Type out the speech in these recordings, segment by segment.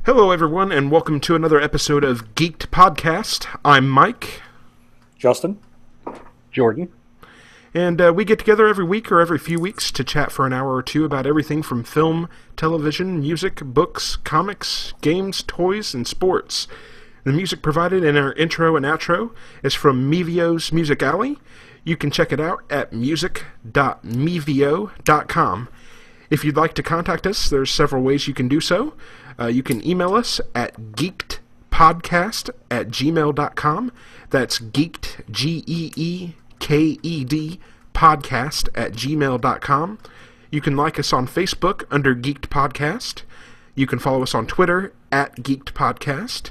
Hello, everyone, and welcome to another episode of Geeked Podcast. I'm Mike. Justin. Jordan. And we get together every week or every few weeks to chat for an hour or two about everything from film, television, music, books, comics, games, toys, and sports. The music provided in our intro and outro is from Mevio's Music Alley. You can check it out at music.mevio.com. If you'd like to contact us, there's several ways you can do so. You can email us at geekedpodcast@gmail.com. That's geeked, Geeked, podcast@gmail.com. You can like us on Facebook under Geeked Podcast. You can follow us on Twitter at Geeked Podcast.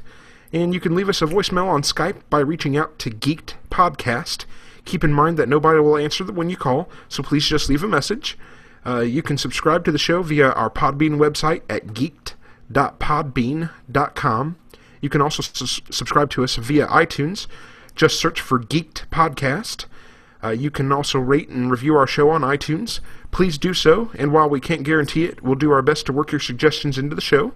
And you can leave us a voicemail on Skype by reaching out to Geeked Podcast. Keep in mind that nobody will answer when you call, so please just leave a message. You can subscribe to the show via our Podbean website at geeked.podbean.com. You can also subscribe to us via iTunes. Just search for Geeked Podcast. You can also rate and review our show on iTunes. Please do so, and while we can't guarantee it, we'll do our best to work your suggestions into the show.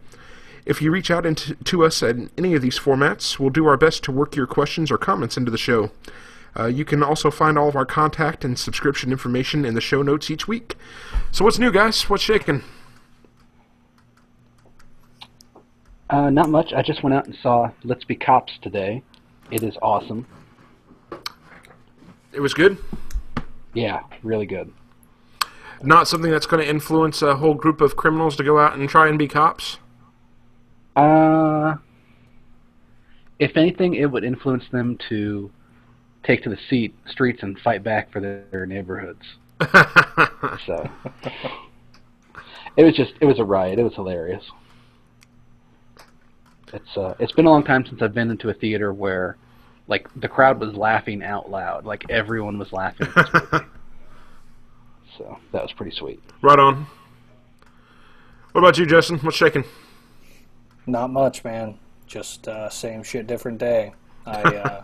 If you reach out to us in any of these formats, we'll do our best to work your questions or comments into the show. You can also find all of our contact and subscription information in the show notes each week. So what's new, guys? What's shaking? Not much. I just went out and saw Let's Be Cops today. It is awesome. It was good? Yeah, really good. Not something that's going to influence a whole group of criminals to go out and try and be cops? If anything, it would influence them to take to the streets and fight back for their neighborhoods. So it was a riot. It was hilarious. It's been a long time since I've been into a theater where, like, the crowd was laughing out loud. Like, everyone was laughing at this movie. So that was pretty sweet. Right on. What about you, Justin? What's shaking? Not much, man. Just same shit, different day. I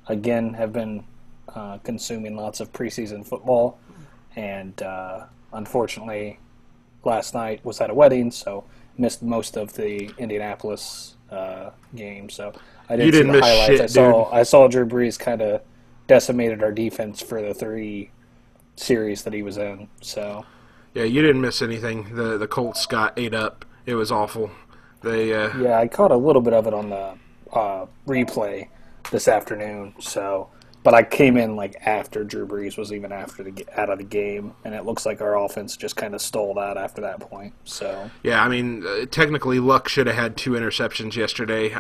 again have been consuming lots of preseason football, and unfortunately, last night was at a wedding, so missed most of the Indianapolis game. So I didn't see the highlights. Shit, I saw Drew Brees kind of decimated our defense for the 3 series that he was in. So yeah, you didn't miss anything. The Colts got ate up. It was awful. Yeah, I caught a little bit of it on the replay this afternoon. But I came in like after Drew Brees was even out of the game, and it looks like our offense just kind of stalled out after that point. So yeah, I mean, technically, Luck should have had 2 interceptions yesterday.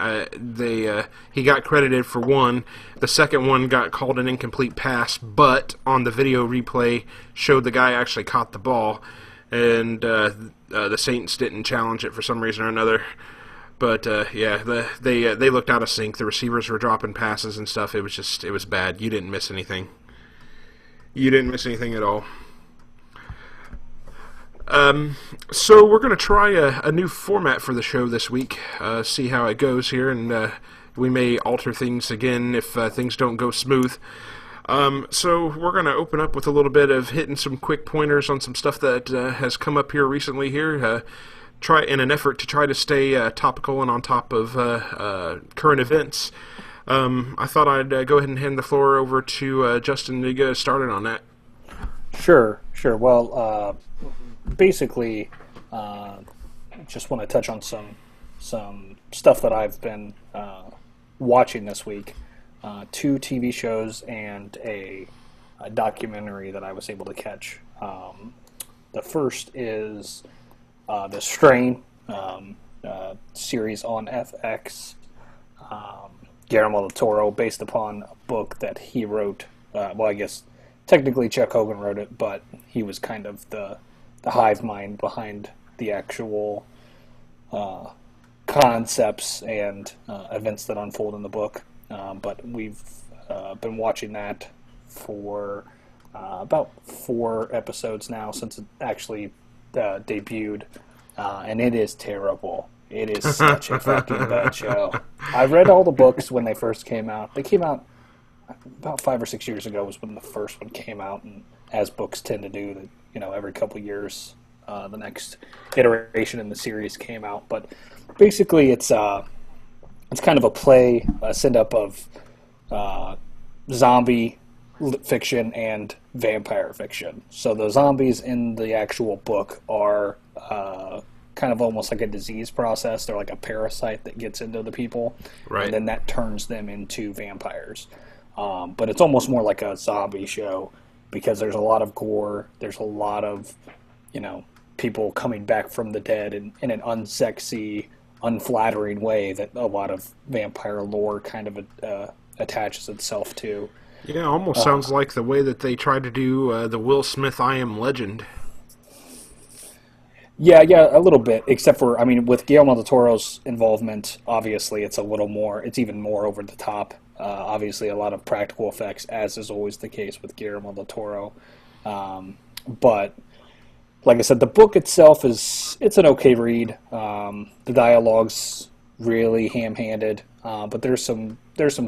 He got credited for 1. The second one got called an incomplete pass, but on the video replay showed the guy actually caught the ball, and the Saints didn't challenge it for some reason or another. But yeah, they looked out of sync. The receivers were dropping passes and stuff. It was bad. You didn't miss anything. You didn't miss anything at all. So we're going to try a new format for the show this week. See how it goes here, and we may alter things again if things don't go smooth. So we're going to open up with a little bit of hitting some quick pointers on some stuff that has come up here recently here. Try in an effort to try to stay topical and on top of current events. I thought I'd go ahead and hand the floor over to Justin to get us started on that. Sure. Well, basically, just want to touch on some stuff that I've been watching this week. 2 TV shows and a documentary that I was able to catch. The first is The Strain series on FX. Guillermo del Toro, based upon a book that he wrote. Well, I guess technically Chuck Hogan wrote it, but he was kind of the hive mind behind the actual concepts and events that unfold in the book. But we've been watching that for about 4 episodes now since it actually debuted, and it is terrible. It is such a fucking bad show. I read all the books when they first came out. They came out about 5 or 6 years ago was when the first one came out, and as books tend to do, that every couple years the next iteration in the series came out. But basically, it's kind of a send-up of zombie fiction and vampire fiction. So the zombies in the actual book are kind of almost like a disease process. They're like a parasite that gets into the people, Right. and then that turns them into vampires. But it's almost more like a zombie show because there's a lot of gore. There's a lot of, people coming back from the dead in an unsexy, unflattering way that a lot of vampire lore kind of attaches itself to. Yeah, almost sounds like the way that they tried to do the Will Smith I Am Legend. Yeah, a little bit. Except for, with Guillermo del Toro's involvement, obviously it's it's even more over the top. Obviously, a lot of practical effects, as is always the case with Guillermo del Toro. But like I said, the book itself it's an okay read. The dialogue's really ham-handed, but there's some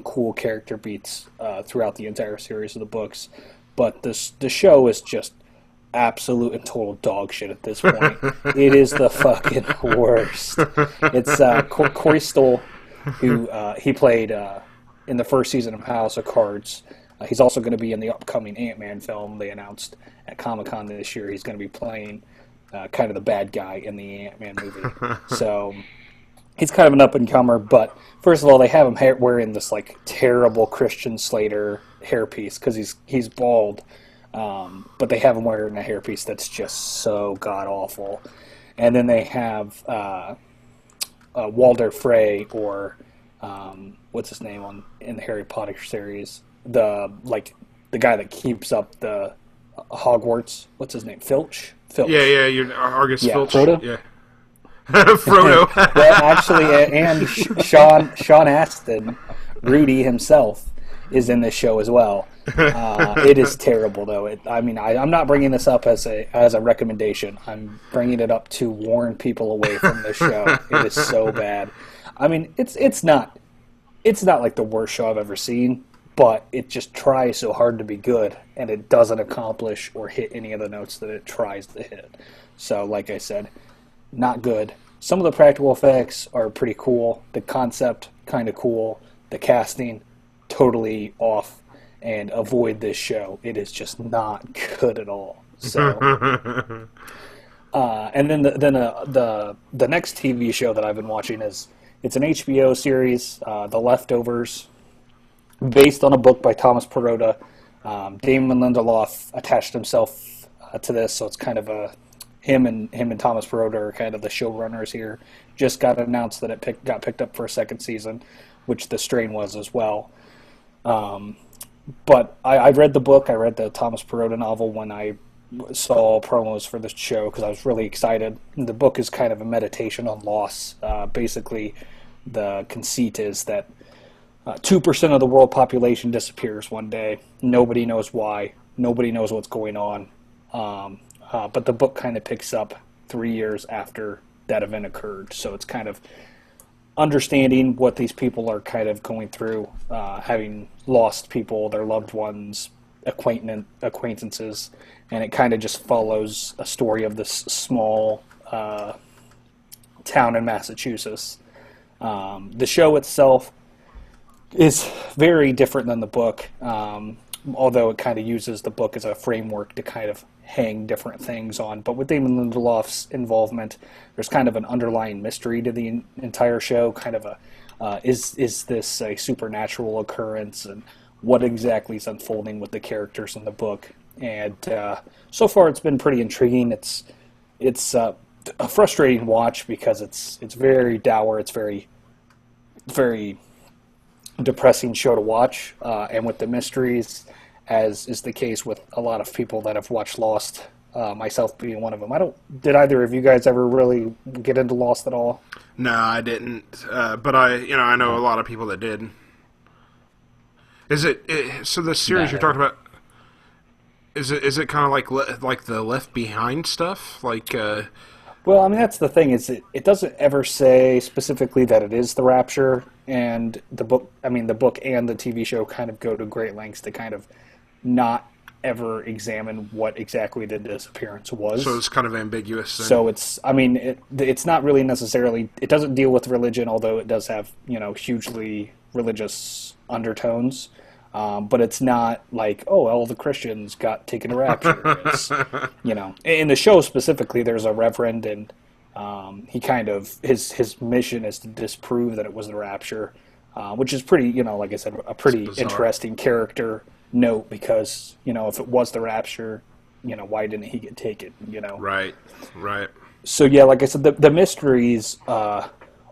cool character beats throughout the entire series of the books. But the show is just absolute and total dog shit at this point. It is the fucking worst. It's Corey Stoll, who he played in the first season of House of Cards. He's also going to be in the upcoming Ant-Man film they announced at Comic-Con this year. He's going to be playing kind of the bad guy in the Ant-Man movie. So he's kind of an up-and-comer, but first of all, they have him wearing this like terrible Christian Slater hairpiece because he's bald. But they have him wearing a hairpiece that's just so god-awful. And then they have Walder Frey, or what's his name in the Harry Potter series? The guy that keeps up the Hogwarts. What's his name? Filch? Yeah, you're Argus Filch. Frodo? Yeah. Frodo. Well, actually, and Sean Astin, Rudy himself, is in this show as well. It is terrible, though. I'm not bringing this up as a recommendation. I'm bringing it up to warn people away from this show. It is so bad. It's not like the worst show I've ever seen, but it just tries so hard to be good, and it doesn't accomplish or hit any of the notes that it tries to hit. So, like I said, not good. Some of the practical effects are pretty cool. The concept, kind of cool. The casting, totally off. And avoid this show. It is just not good at all. So, and then the next TV show that I've been watching it's an HBO series, The Leftovers, based on a book by Thomas Perrotta. Damon Lindelof attached himself to this, so it's kind of him and Thomas Perrotta are kind of the showrunners here. Just got announced that it got picked up for a second season, which The Strain was as well. But I read the book. I read the Thomas Perrotta novel when I saw promos for this show because I was really excited. The book is kind of a meditation on loss. Basically, the conceit is that 2% of the world population disappears one day. Nobody knows why. Nobody knows what's going on. But the book kind of picks up 3 years after that event occurred. So it's kind of understanding what these people are kind of going through, having lost people, their loved ones, acquaintances, and it kind of just follows a story of this small town in Massachusetts. The show itself is very different than the book, although it kind of uses the book as a framework to kind of hang different things on. But with Damon Lindelof's involvement, there's kind of an underlying mystery to the entire show, kind of is this a supernatural occurrence, and what exactly is unfolding with the characters in the book. And so far it's been pretty intriguing. It's a frustrating watch because it's very dour, it's very, very depressing show to watch, and with the mysteries, as is the case with a lot of people that have watched Lost, myself being one of them. Did either of you guys ever really get into Lost at all? No, I didn't. But I know a lot of people that did. So the series you're talking about? Is it kind of like the Left Behind stuff? Well, that's the thing, is it doesn't ever say specifically that it is the Rapture, and the book and the TV show kind of go to great lengths to kind of not ever examine what exactly the disappearance was. So it's kind of ambiguous. Then. So it's not really necessarily, it doesn't deal with religion, although it does have, hugely religious undertones. But it's not like, oh, all the Christians got taken to rapture. It's, in the show specifically, there's a reverend, and he kind of, his mission is to disprove that it was the rapture, which is pretty, like I said, a pretty interesting character note, because, if it was the rapture, why didn't he get taken, Right. So, yeah, like I said, the mysteries,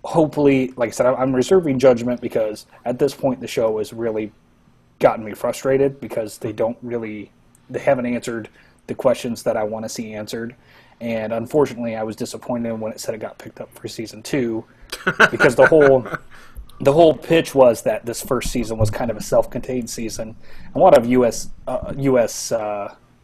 hopefully, like I said, I'm reserving judgment, because at this point the show has really gotten me frustrated, because they haven't answered the questions that I want to see answered. And unfortunately, I was disappointed when it said it got picked up for season 2, because the whole pitch was that this first season was kind of a self-contained season. And a lot of U.S.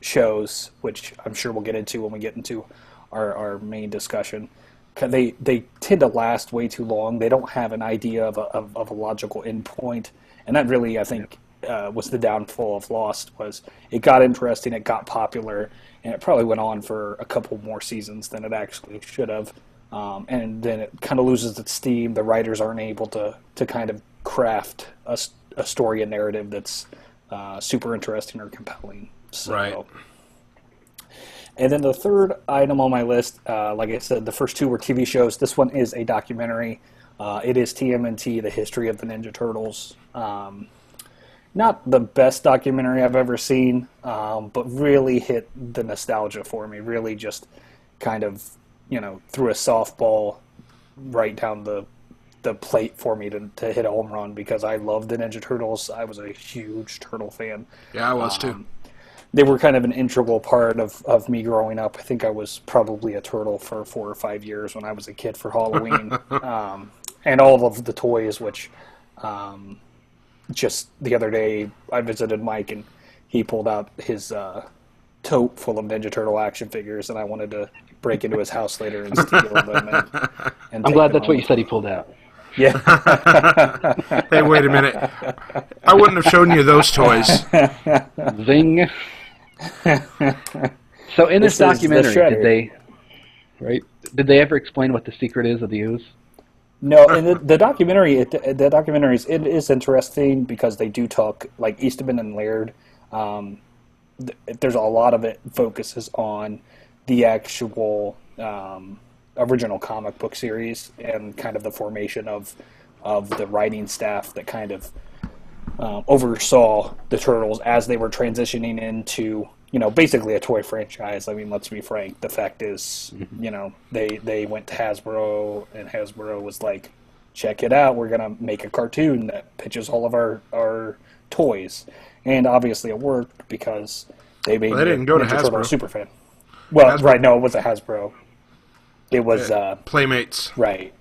shows, which I'm sure we'll get into when we get into our main discussion, they tend to last way too long. They don't have an idea of a logical endpoint, and that really, I think, was the downfall of Lost. Was it got interesting, it got popular, and it probably went on for a couple more seasons than it actually should have. And then it kind of loses its steam. The writers aren't able to kind of craft a story and narrative that's super interesting or compelling. So, right. And then the third item on my list, like I said, the first two were TV shows. This one is a documentary. It is TMNT, The History of the Ninja Turtles. Not the best documentary I've ever seen, but really hit the nostalgia for me. Really just kind of, threw a softball right down the plate for me to hit a home run, because I loved the Ninja Turtles. I was a huge Turtle fan. Yeah, I was too. They were kind of an integral part of me growing up. I think I was probably a turtle for 4 or 5 years when I was a kid for Halloween. And all of the toys, which just the other day I visited Mike, and he pulled out his tote full of Ninja Turtle action figures, and I wanted to break into his house later and steal them. And I'm glad that's what you said he pulled out. Yeah. Hey, wait a minute. I wouldn't have shown you those toys. Zing. So in this documentary, did they ever explain what the secret is of the ooze? No, in the documentary, it is interesting, because they do talk, like Eastman and Laird. There's a lot of it focuses on the actual original comic book series, and kind of the formation of the writing staff that kind of oversaw the Turtles as they were transitioning into, basically a toy franchise. I mean, let's be frank. The fact is, they went to Hasbro, and Hasbro was like, check it out, we're going to make a cartoon that pitches all of our toys. And obviously it worked, because they made they didn't go to Hasbro. Turtle super fan. Well, Hasbro. Right, no, it wasn't Hasbro. It was... Playmates. Right.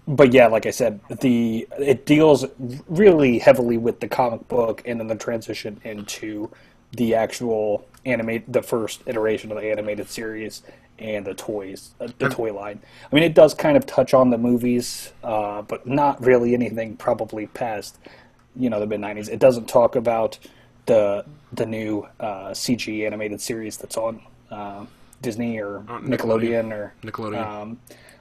But yeah, like I said, it deals really heavily with the comic book, and then the transition into the actual the first iteration of the animated series and the toys, the toy line. I mean, it does kind of touch on the movies, but not really anything probably past, the mid-90s. It doesn't talk about the new CG animated series that's on Disney or Nickelodeon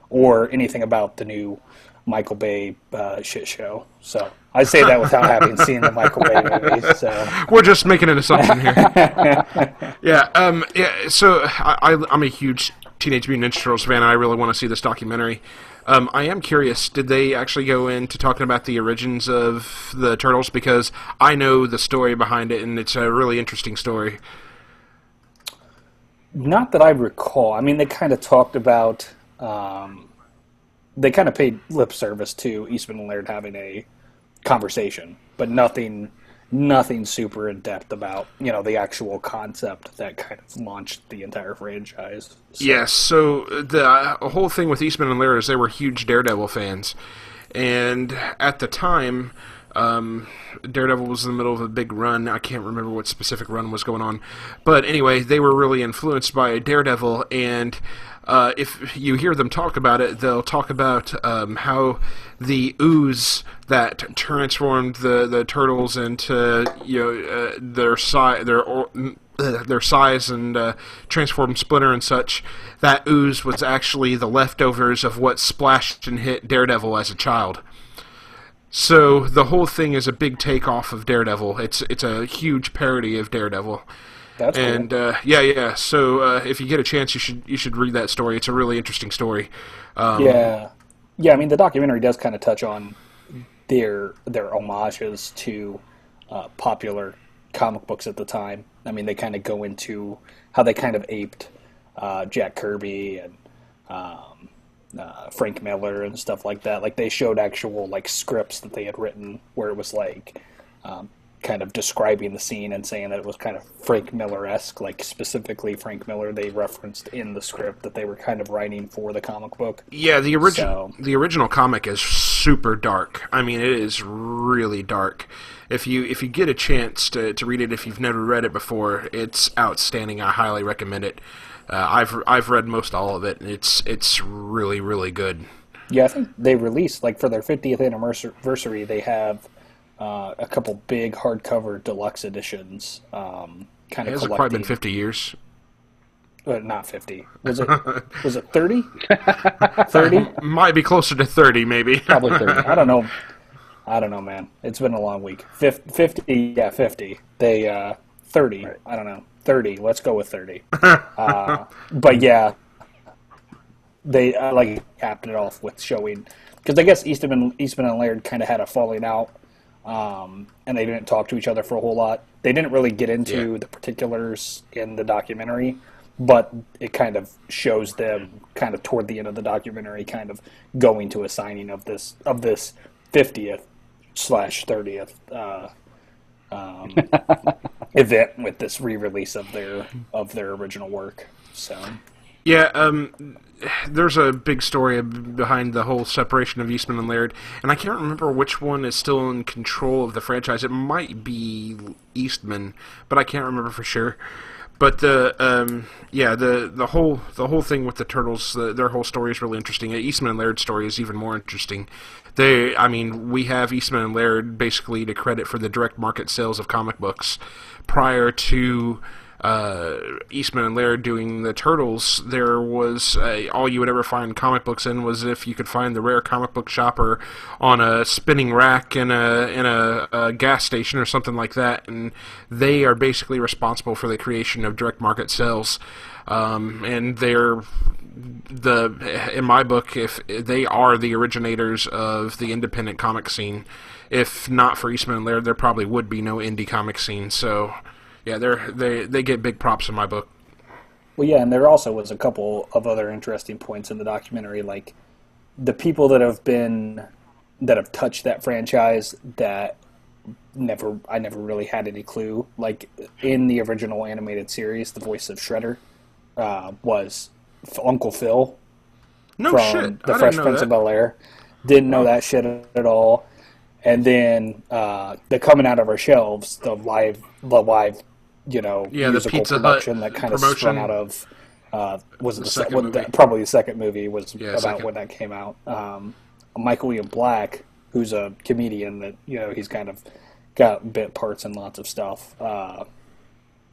or anything about the new Michael Bay shit show. So I say that without having seen the Michael Bay movies. So. We're just making an assumption here. Yeah. So I'm a huge Teenage Mutant Ninja Turtles fan, and I really want to see this documentary. I am curious, did they actually go into talking about the origins of the Turtles? Because I know the story behind it, and it's a really interesting story. Not that I recall. I mean, they kind of talked about... they kind of paid lip service to Eastman and Laird having a conversation, but nothing super in depth about the actual concept that kind of launched the entire franchise. So. Yes, so the whole thing with Eastman and Laird is they were huge Daredevil fans, and at the time, Daredevil was in the middle of a big run. I can't remember what specific run was going on, but anyway, they were really influenced by Daredevil, and if you hear them talk about it, they'll talk about how the ooze that transformed the turtles into their size, their size and transformed Splinter and such. That ooze was actually the leftovers of what splashed and hit Daredevil as a child. So the whole thing is a big takeoff of Daredevil. It's a huge parody of Daredevil. That's and cool. yeah. So if you get a chance, you should read that story. It's a really interesting story. Yeah. I mean, the documentary does kind of touch on their homages to popular comic books at the time. I mean, they kind of go into how they kind of aped Jack Kirby and Frank Miller and stuff like that. Like, they showed actual like scripts that they had written where it was like kind of describing the scene and saying that it was kind of Frank Miller-esque, like specifically Frank Miller they referenced in the script that they were kind of writing for the comic book. Yeah, the original comic is super dark. I mean, it is really dark. If you get a chance to read it, if you've never read it before, it's outstanding. I highly recommend it. I've read most all of it, and it's really, really good. Yeah, I think they released, like, for their 50th anniversary, they have a couple big hardcover deluxe editions, kind of collecting. It's probably been 50 years. Not 50. Was it 30? 30? Might be closer to 30, maybe. Probably 30. I don't know, man. It's been a long week. 50, yeah, 50. They, 30. Right. I don't know. 30. Let's go with 30. But yeah, they capped it off with showing, because I guess Eastman and Laird kind of had a falling out, and they didn't talk to each other for a whole lot. They didn't really get into the particulars in the documentary, but it kind of shows them kind of toward the end of the documentary kind of going to a signing of this 50th/30th event with this re-release of their original work. So yeah, there's a big story behind the whole separation of Eastman and Laird, and I can't remember which one is still in control of the franchise. It might be Eastman, but I can't remember for sure. But the whole thing with the Turtles, their whole story is really interesting. Eastman and Laird's story is even more interesting. We have Eastman and Laird basically to credit for the direct market sales of comic books. Prior to Eastman and Laird doing the Turtles, there was all you would ever find comic books in was if you could find the rare comic book shopper on a spinning rack in a gas station or something like that, and they are basically responsible for the creation of direct market sales. And they're in my book, if they are the originators of the independent comic scene. If not for Eastman and Laird, there probably would be no indie comic scene. So yeah, they get big props in my book. Well, yeah, and there also was a couple of other interesting points in the documentary, like the people that have touched that franchise that I never really had any clue. Like in the original animated series, the voice of Shredder was Uncle Phil from The Fresh Prince of Bel-Air. Didn't know that shit at all. And then the Coming Out of Our Shelves, the live musical the Pizza production Hut that kind of promotion. spun out of was it the second movie? Probably the second movie was about second. when that came out. Michael Ian Black, who's a comedian that he's kind of got bit parts in lots of stuff.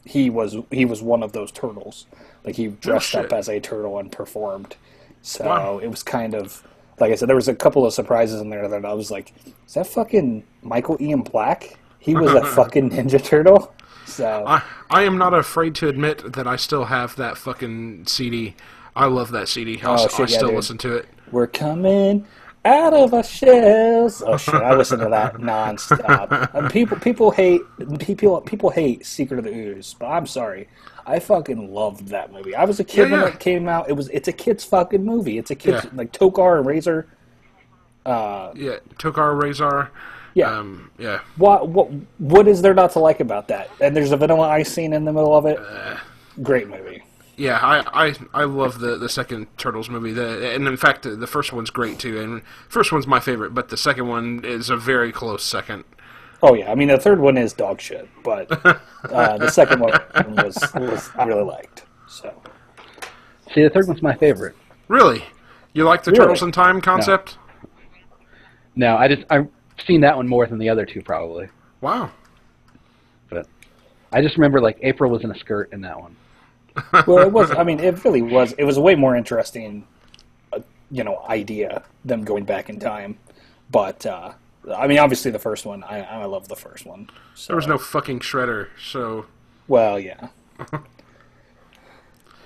He was one of those turtles. Like he dressed up as a turtle and performed. So It was kind of, like I said, there was a couple of surprises in there that I was like, is that fucking Michael Ian Black? He was a fucking Ninja Turtle? So I am not afraid to admit that I still have that fucking CD. I love that CD. I still listen to it. We're coming out of our shells. Oh shit! I listen to that nonstop. People hate Secret of the Ooze, but I'm sorry. I fucking loved that movie. I was a kid when it came out. It's a kid's fucking movie. It's a kid's like Tokar and Razor. Tokar, Razor. Yeah. Yeah. What is there not to like about that? And there's a Vanilla Ice scene in the middle of it. Great movie. Yeah, I love the second Turtles movie. And in fact, the first one's great too. And first one's my favorite, but the second one is a very close second. Oh yeah, I mean the third one is dog shit, but the second one was I really liked. So See, the third one's my favorite. Really? You like the Really? Turtles in Time concept? No, I've seen that one more than the other two probably. Wow. But I just remember like April was in a skirt in that one. Well, it was. I mean, it really was. It was a way more interesting, idea than going back in time. But I mean, obviously, the first one. I love the first one. So. There was no fucking Shredder, so. Well, yeah.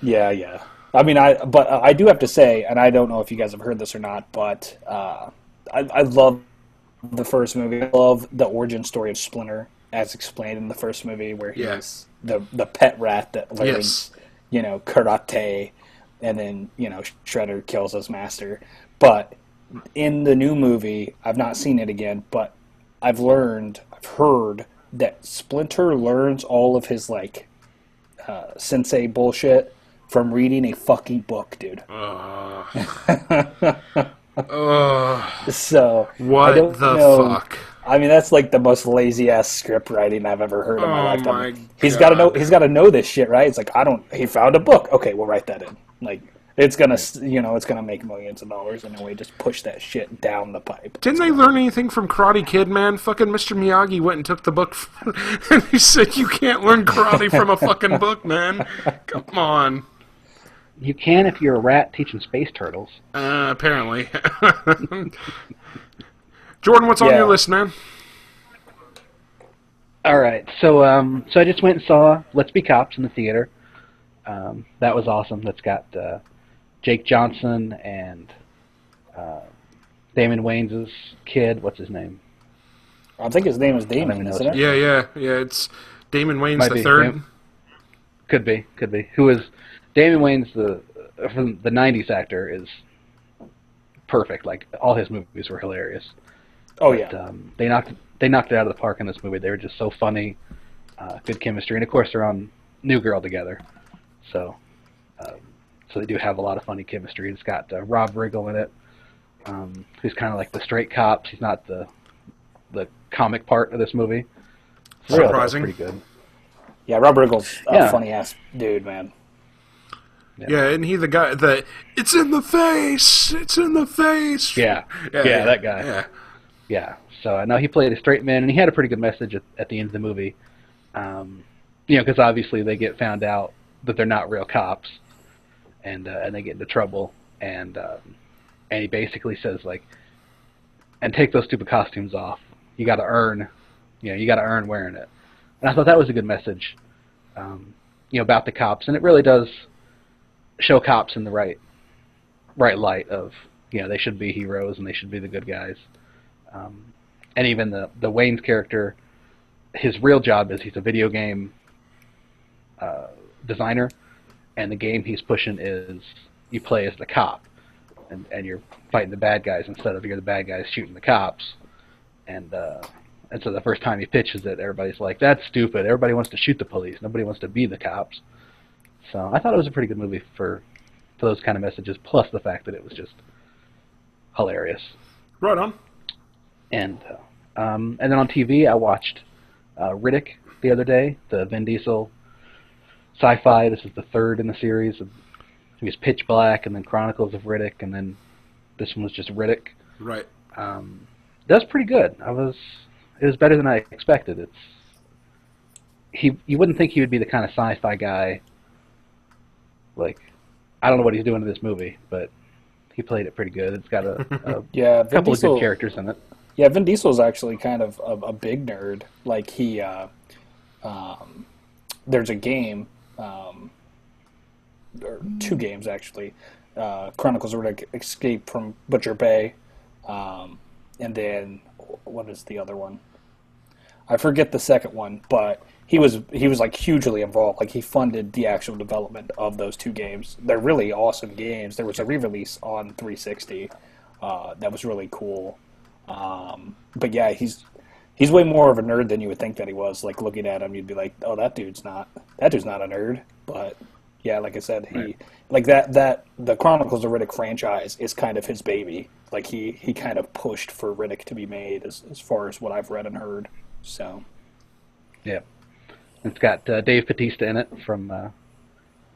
Yeah. I mean, I do have to say, and I don't know if you guys have heard this or not, but I love the first movie. I love the origin story of Splinter, as explained in the first movie, where he's the pet rat that learns, karate, and then Shredder kills his master. But in the new movie, I've not seen it again, but I've heard that Splinter learns all of his sensei bullshit from reading a fucking book, dude. So what I don't the know. fuck? I mean, that's like the most lazy ass script writing I've ever heard in my lifetime. My He's God. got to know this shit, right? It's like he found a book. Okay, we'll write that in. Like it's gonna make millions of dollars, and then we just push that shit down the pipe. Didn't they learn anything from Karate Kid, man? Fucking Mr. Miyagi went and took the book, and he said, "You can't learn karate from a fucking book, man. Come on." You can if you're a rat teaching space turtles. Apparently. Jordan, what's on your list, man? All right, so I just went and saw Let's Be Cops in the theater. That was awesome. That's got Jake Johnson and Damon Wayans' kid. What's his name? I think his name is Damon, isn't it? Yeah. It's Damon Wayans Might the be. third. Could be. Who is Damon Wayans? From the '90s actor is perfect. Like all his movies were hilarious. Oh But, yeah. they knocked it out of the park in this movie. They were just so funny, good chemistry, and of course they're on New Girl together, so they do have a lot of funny chemistry. It's got Rob Riggle in it, who's kind of like the straight cops. He's not the comic part of this movie. So I thought that was Surprising. pretty good. Yeah, Rob Riggle's a Yeah. funny ass dude, man. Yeah, and he the guy that it's in the face. It's in the face. Yeah, that guy. Yeah, so I know he played a straight man, and he had a pretty good message at the end of the movie. Because obviously they get found out that they're not real cops, and they get into trouble, and he basically says and take those stupid costumes off. You got to earn wearing it. And I thought that was a good message, about the cops, and it really does show cops in the right light of, they should be heroes and they should be the good guys. And even the Wayne's character, his real job is he's a video game designer, and the game he's pushing is you play as the cop, and you're fighting the bad guys instead of you're the bad guys shooting the cops. And so the first time he pitches it, everybody's like, "That's stupid. Everybody wants to shoot the police. Nobody wants to be the cops." So I thought it was a pretty good movie for those kind of messages, plus the fact that it was just hilarious. Right on. And then on TV, I watched Riddick the other day, the Vin Diesel sci-fi. This is the third in the series. It was Pitch Black, and then Chronicles of Riddick, and then this one was just Riddick. Right. That's pretty good. It was better than I expected. You wouldn't think he would be the kind of sci-fi guy. I don't know what he's doing in this movie, but he played it pretty good. It's got a couple of good characters in it. Yeah, Vin Diesel's actually kind of a big nerd. There's a game, or two games actually, Chronicles of Riddick, Escape from Butcher Bay, and then what is the other one? I forget the second one, but he was hugely involved. He funded the actual development of those two games. They're really awesome games. There was a re-release on 360 that was really cool. But yeah, he's way more of a nerd than you would think that he was. Looking at him, you'd be like, "Oh, that dude's not a nerd." But yeah, like I said, the Chronicles of Riddick franchise is kind of his baby. He kind of pushed for Riddick to be made, as far as what I've read and heard. So yeah, it's got Dave Bautista in it from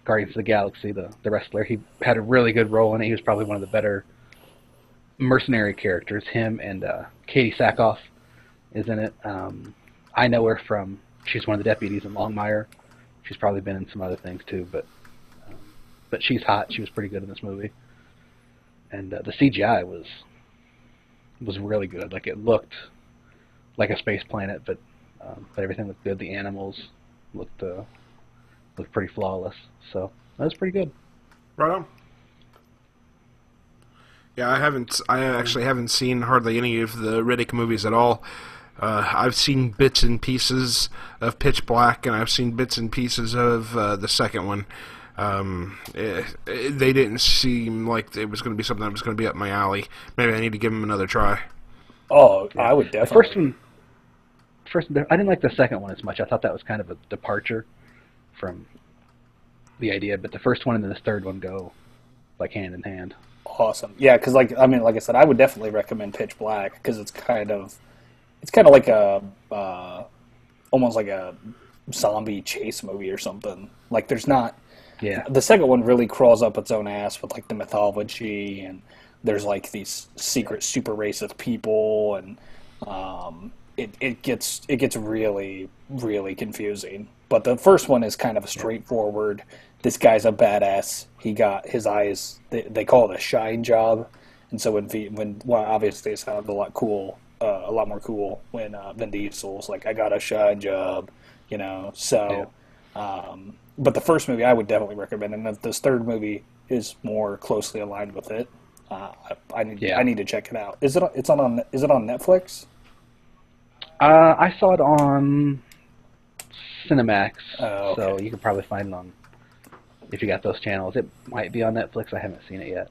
Guardians of the Galaxy, the wrestler. He had a really good role in it. He was probably one of the better mercenary characters. Him and Katie Sackhoff is in it. I know her from, she's one of the deputies in Longmire. She's probably been in some other things too, but she's hot. She was pretty good in this movie. And the CGI was really good. Like, it looked like a space planet, but everything looked good. The animals looked pretty flawless. So that was pretty good. Right on. Yeah, I actually haven't seen hardly any of the Riddick movies at all. I've seen bits and pieces of Pitch Black, and I've seen bits and pieces of the second one. They didn't seem like it was going to be something that was going to be up my alley. Maybe I need to give them another try. Oh, yeah. I would definitely. I didn't like the second one as much. I thought that was kind of a departure from the idea, but the first one and then this third one go like hand in hand. Awesome. Yeah, because like I said, I would definitely recommend Pitch Black because it's kind of like a almost like a zombie chase movie or something. Like, there's not. Yeah. The second one really crawls up its own ass with like the mythology, and there's like these secret super race of people, and it gets really, really confusing. But the first one is kind of straightforward. This guy's a badass. He got his eyes. They call it a shine job, and so when obviously it sounded a lot more cool when Vin Diesel's like, I got a shine job, you know. So, but the first movie I would definitely recommend, and if this third movie is more closely aligned with it, I need to check it out. Is it on Netflix? I saw it on Cinemax, okay. So you could probably find it on, if you got those channels. It might be on Netflix. I haven't seen it yet.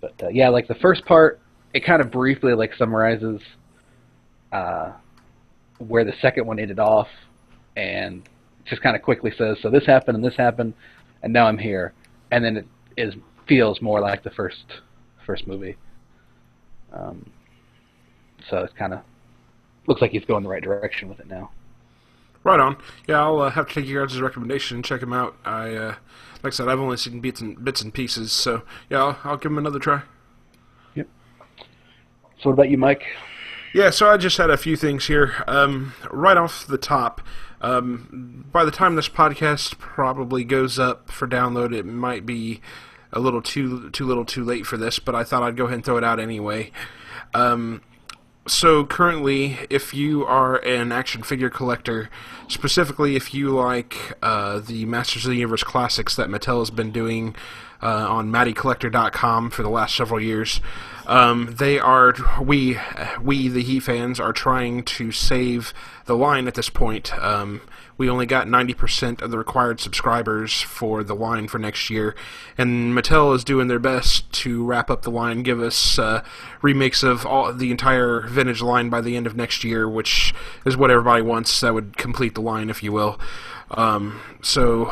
But yeah, like the first part, it kind of briefly like summarizes where the second one ended off, and just kind of quickly says, so this happened, and now I'm here. And then it feels more like the first movie. So it's kind of looks like he's going the right direction with it now. Right on. Yeah, I'll have to take your guys' recommendation and check him out. Like I said, I've only seen bits and pieces, so yeah, I'll give him another try. Yep. So what about you, Mike? Yeah, so I just had a few things here. Right off the top, by the time this podcast probably goes up for download, it might be a little too late for this, but I thought I'd go ahead and throw it out anyway. So currently, if you are an action figure collector, specifically if you like the Masters of the Universe classics that Mattel has been doing on MattyCollector.com for the last several years, we the Heat fans are trying to save the line at this point. We only got 90% of the required subscribers for the line for next year, and Mattel is doing their best to wrap up the line, give us remakes of the entire vintage line by the end of next year, which is what everybody wants. That would complete the line, if you will. So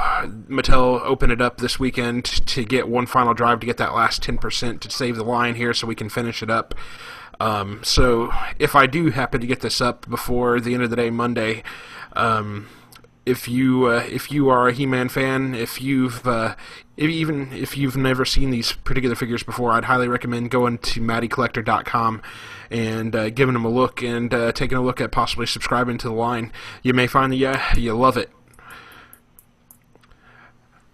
Mattel opened it up this weekend to get one final drive to get that last 10% to save the line here so we can finish it up. So if I do happen to get this up before the end of the day Monday, if you are a He-Man fan, even if you've never seen these particular figures before, I'd highly recommend going to MattyCollector.com and giving them a look and taking a look at possibly subscribing to the line. You may find that you love it.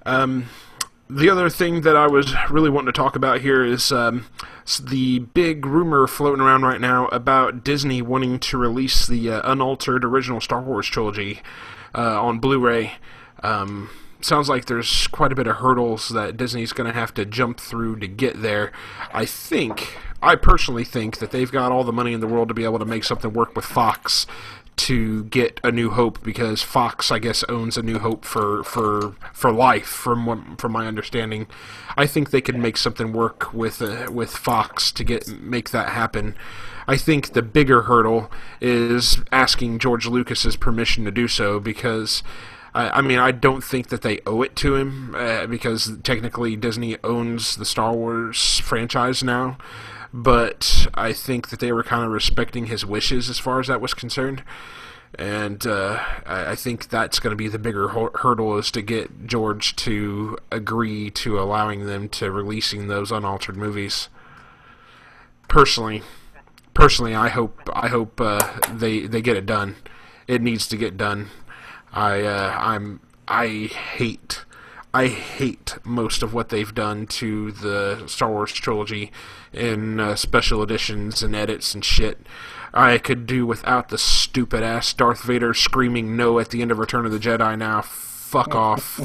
The other thing that I was really wanting to talk about here is the big rumor floating around right now about Disney wanting to release the unaltered original Star Wars trilogy on Blu-ray. Sounds like there's quite a bit of hurdles that Disney's going to have to jump through to get there. I personally think that they've got all the money in the world to be able to make something work with Fox to get A New Hope, because Fox, I guess, owns A New Hope for life, from my understanding. I think they could make something work with Fox to make that happen. I think the bigger hurdle is asking George Lucas's permission to do so, because I don't think that they owe it to him, because technically Disney owns the Star Wars franchise now. But I think that they were kind of respecting his wishes as far as that was concerned. And I think that's going to be the bigger hurdle, is to get George to agree to allowing them to releasing those unaltered movies. Personally, I hope they get it done. It needs to get done. I hate most of what they've done to the Star Wars trilogy in special editions and edits and shit. I could do without the stupid-ass Darth Vader screaming no at the end of Return of the Jedi now. Fuck off.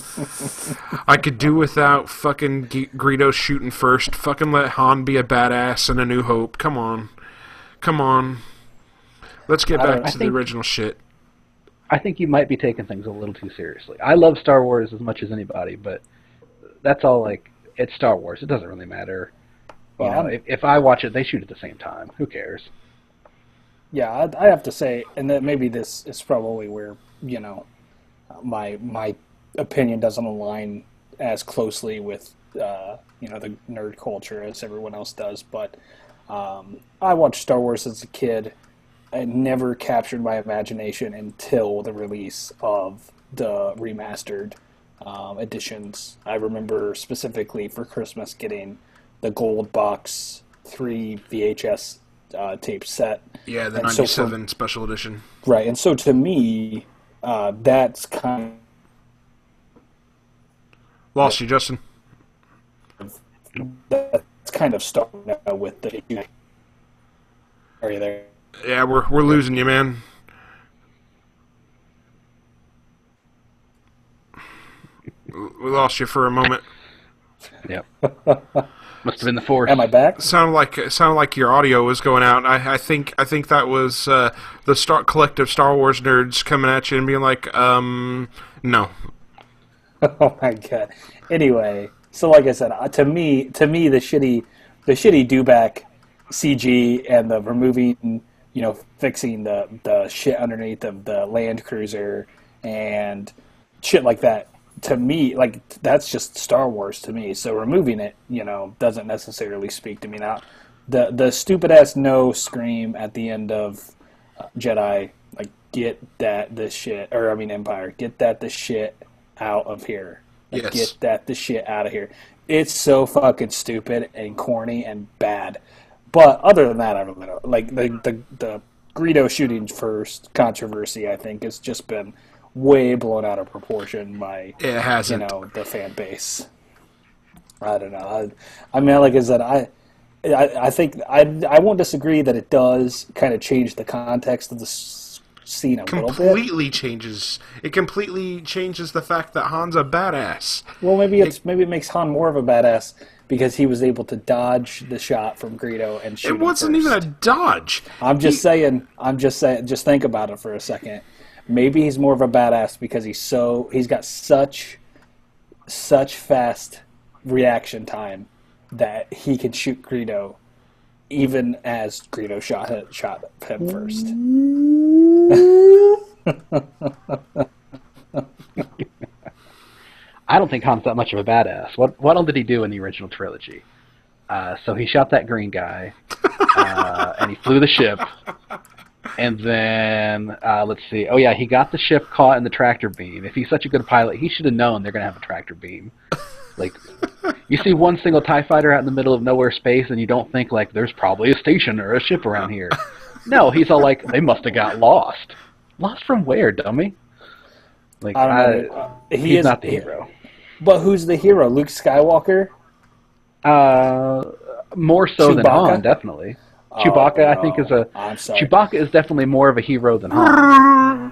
I could do without fucking Greedo shooting first. Fucking let Han be a badass in A New Hope. Come on. Let's get back to the original shit. I think you might be taking things a little too seriously. I love Star Wars as much as anybody, but that's all, like, it's Star Wars. It doesn't really matter. Well, if I watch it, they shoot at the same time. Who cares? Yeah, I have to say, and that maybe this is probably where, my opinion doesn't align as closely with, the nerd culture as everyone else does, but I watched Star Wars as a kid. It never captured my imagination until the release of the remastered editions. I remember specifically for Christmas getting the gold box 3 VHS tape set. Yeah, the 97 special edition. Right, and so to me, that's kind of... Lost you, Justin. That's kind of stuck now with the... Are you there? Yeah, we're losing you, man. We lost you for a moment. Yep. Must have been the Force. Am I back? Sounded like your audio was going out. I think that was the collective Star Wars nerds coming at you and being like, no. Oh my god. Anyway, so like I said, to me, the shitty dewback CG and the removing, fixing the shit underneath of the Land Cruiser and shit like that. To me, like, that's just Star Wars to me. So removing it, doesn't necessarily speak to me. Now, the stupid ass no scream at the end of Jedi, like, Empire, get the shit out of here. Like, yes. Get the shit out of here. It's so fucking stupid and corny and bad. But other than that, I don't know. Like, the Greedo shooting first controversy, I think, has just been way blown out of proportion by the fan base. I don't know. I mean, like I said, I think I won't disagree that it does kind of change the context of the scene a little bit. It completely changes the fact that Han's a badass. Well, maybe it makes Han more of a badass because he was able to dodge the shot from Greedo and shoot. It wasn't even a dodge. I'm just saying. Just think about it for a second. Maybe he's more of a badass because he's got such fast reaction time that he can shoot Greedo, even as Greedo shot him first. I don't think Han's that much of a badass. What all did he do in the original trilogy? So he shot that green guy, and he flew the ship. And then, let's see. Oh, yeah, he got the ship caught in the tractor beam. If he's such a good pilot, he should have known they're going to have a tractor beam. Like, you see one single TIE fighter out in the middle of nowhere space, and you don't think, like, there's probably a station or a ship around here. No, he's all like, they must have got lost. Lost from where, dummy? Like, he's not the hero. But who's the hero? Luke Skywalker? More so than Han, definitely. Chewbacca, no. I think, I'm sorry. Chewbacca is definitely more of a hero than Han.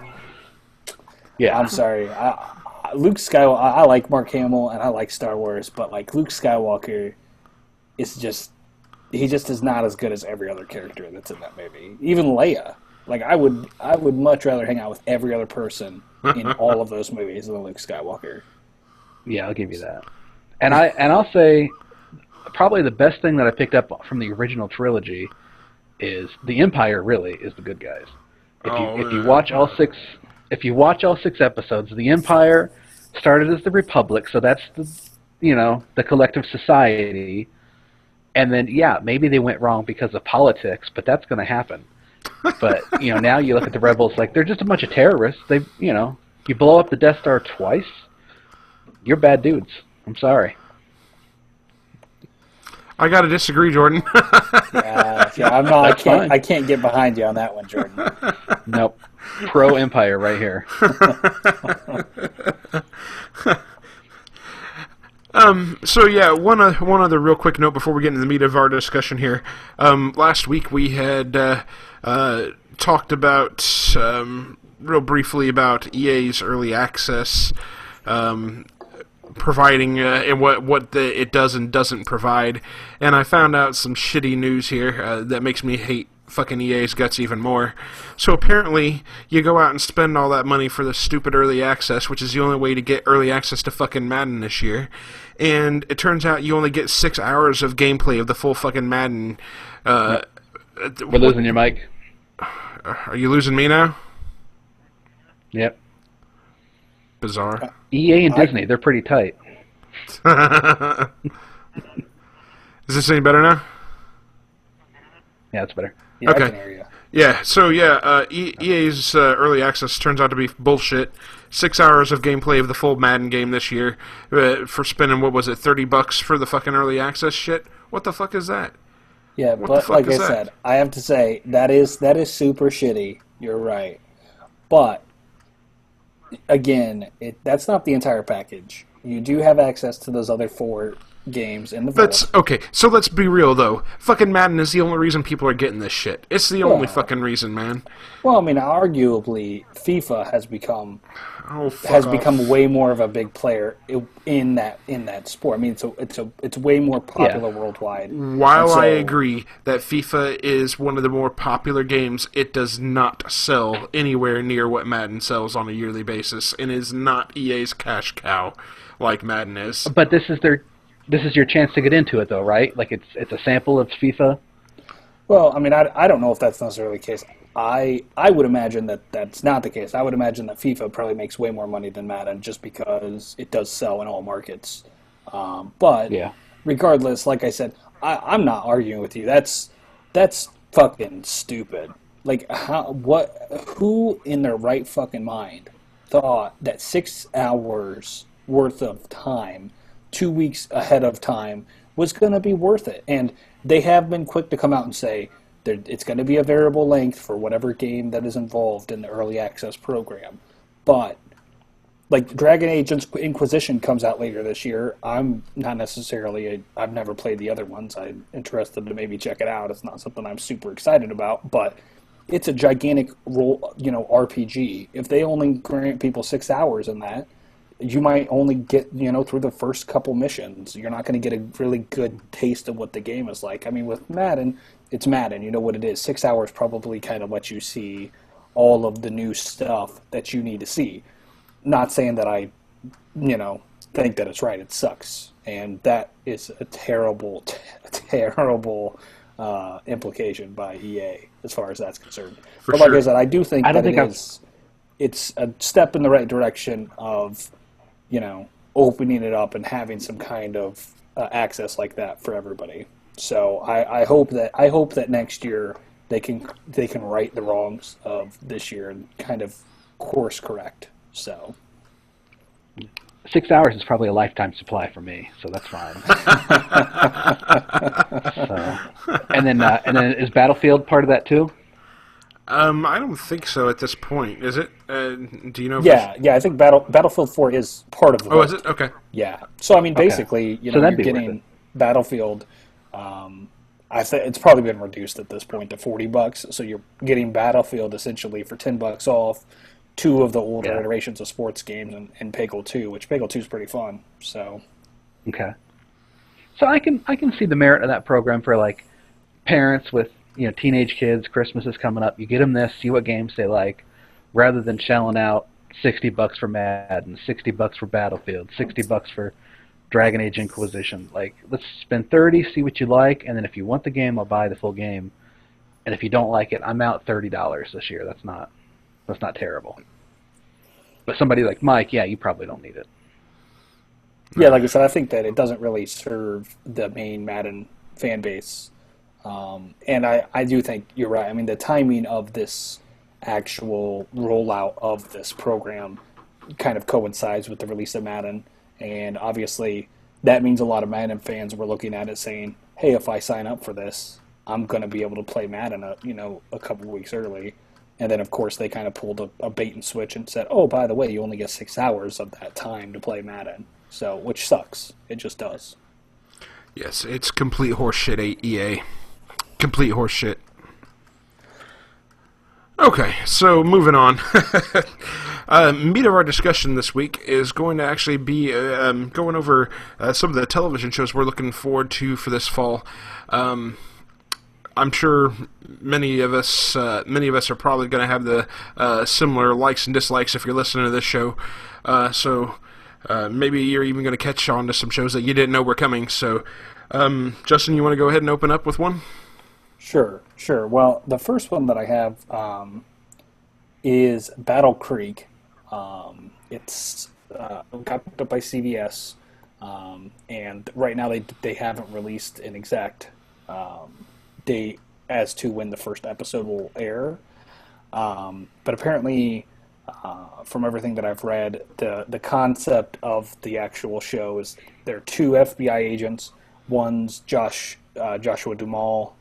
Yeah. I'm sorry. Luke Skywalker, I like Mark Hamill and I like Star Wars, but like Luke Skywalker is he just is not as good as every other character that's in that movie. Even Leia. Like I would much rather hang out with every other person in all of those movies than Luke Skywalker. Yeah, I'll give you that. And I'll say probably the best thing that I picked up from the original trilogy is the Empire really is the good guys. If you watch all six episodes, the Empire started as the Republic, so that's the collective society. And then maybe they went wrong because of politics, but that's going to happen. But now you look at the rebels like they're just a bunch of terrorists. They, you blow up the Death Star twice, you're bad dudes. I'm sorry. I gotta disagree, Jordan. yeah, I'm not. I can't get behind you on that one, Jordan. Nope. Pro Empire right here. So yeah, one other real quick note before we get into the meat of our discussion here. Last week we had talked about real briefly about EA's early access. Providing and what it does and doesn't provide, and I found out some shitty news here that makes me hate fucking EA's guts even more. So apparently, you go out and spend all that money for the stupid early access, which is the only way to get early access to fucking Madden this year, and it turns out you only get 6 hours of gameplay of the full fucking Madden. We're losing your mic. Are you losing me now? Yep. Bizarre. EA and Disney, they're pretty tight. Is this any better now? Yeah, it's better. Yeah, okay. I can hear you. Yeah, so EA's early access turns out to be bullshit. 6 hours of gameplay of the full Madden game this year for spending, what was it, $30 for the fucking early access shit? What the fuck is that? Yeah, but like I said, I have to say, that is super shitty. You're right. But again, that's not the entire package. You do have access to those other 4 games in the vault. Okay, so let's be real, though. Fucking Madden is the only reason people are getting this shit. It's the only fucking reason, man. Well, I mean, arguably, FIFA has become way more of a big player in that sport. I mean, it's way more popular worldwide. While I agree that FIFA is one of the more popular games, it does not sell anywhere near what Madden sells on a yearly basis, and is not EA's cash cow like Madden is. But this is your chance to get into it, though, right? Like it's a sample of FIFA. Well, I mean, I don't know if that's necessarily the case. I would imagine that that's not the case. I would imagine that FIFA probably makes way more money than Madden just because it does sell in all markets. But regardless, like I said, I'm not arguing with you. That's fucking stupid. Like, who in their right fucking mind thought that 6 hours worth of time, 2 weeks ahead of time, was going to be worth it? And they have been quick to come out and say it's going to be a variable length for whatever game that is involved in the early access program. But, like, Dragon Age Inquisition comes out later this year. I'm not necessarily I've never played the other ones. I'm interested to maybe check it out. It's not something I'm super excited about, but it's a gigantic RPG. If they only grant people 6 hours in that, you might only get, through the first couple missions. You're not going to get a really good taste of what the game is like. I mean, with Madden, it's Madden. You know what it is. 6 hours probably kind of lets you see all of the new stuff that you need to see. Not saying that I, think that it's right. It sucks. And that is a terrible, terrible implication by EA as far as that's concerned. But like I said, I do think it's a step in the right direction of opening it up and having some kind of access like that for everybody. So I hope that next year they can right the wrongs of this year and kind of course correct. So 6 hours is probably a lifetime supply for me, so that's fine. And then is Battlefield part of that too? I don't think so at this point. Is it? Do you know? Yeah. I think Battlefield 4 is part of the. Oh, is it? Okay. Yeah. So I mean, basically, you're getting Battlefield. I think it's probably been reduced at this point to $40. So you're getting Battlefield essentially for $10 off 2 of the older iterations of sports games and Peggle 2, which Peggle 2 is pretty fun. So. Okay. So I can see the merit of that program for like parents with teenage kids. Christmas is coming up. You get them this, see what games they like, rather than shelling out $60 for Madden, $60 for Battlefield, $60 for Dragon Age Inquisition. Like, let's spend $30, see what you like, and then if you want the game, I'll buy the full game. And if you don't like it, I'm out $30 this year. That's not terrible. But somebody like Mike, you probably don't need it. Yeah, like I said, I think that it doesn't really serve the main Madden fan base And I do think you're right. I mean, the timing of this actual rollout of this program kind of coincides with the release of Madden. And obviously, that means a lot of Madden fans were looking at it saying, hey, if I sign up for this, I'm going to be able to play Madden, a couple of weeks early. And then, of course, they kind of pulled a bait and switch and said, oh, by the way, you only get 6 hours of that time to play Madden. So, which sucks. It just does. Yes, it's complete horseshit, EA. Complete horseshit. Okay, so moving on. Meat of our discussion this week is going to actually be going over some of the television shows we're looking forward to for this fall. I'm sure many of us are probably going to have the similar likes and dislikes if you're listening to this show. So maybe you're even going to catch on to some shows that you didn't know were coming. So, Justin, you want to go ahead and open up with one? Sure. Well, the first one that I have is Battle Creek. It's got picked up by CBS, and right now they haven't released an exact date as to when the first episode will air. But apparently, from everything that I've read, the concept of the actual show is there are 2 FBI agents. One's Joshua Duhamel,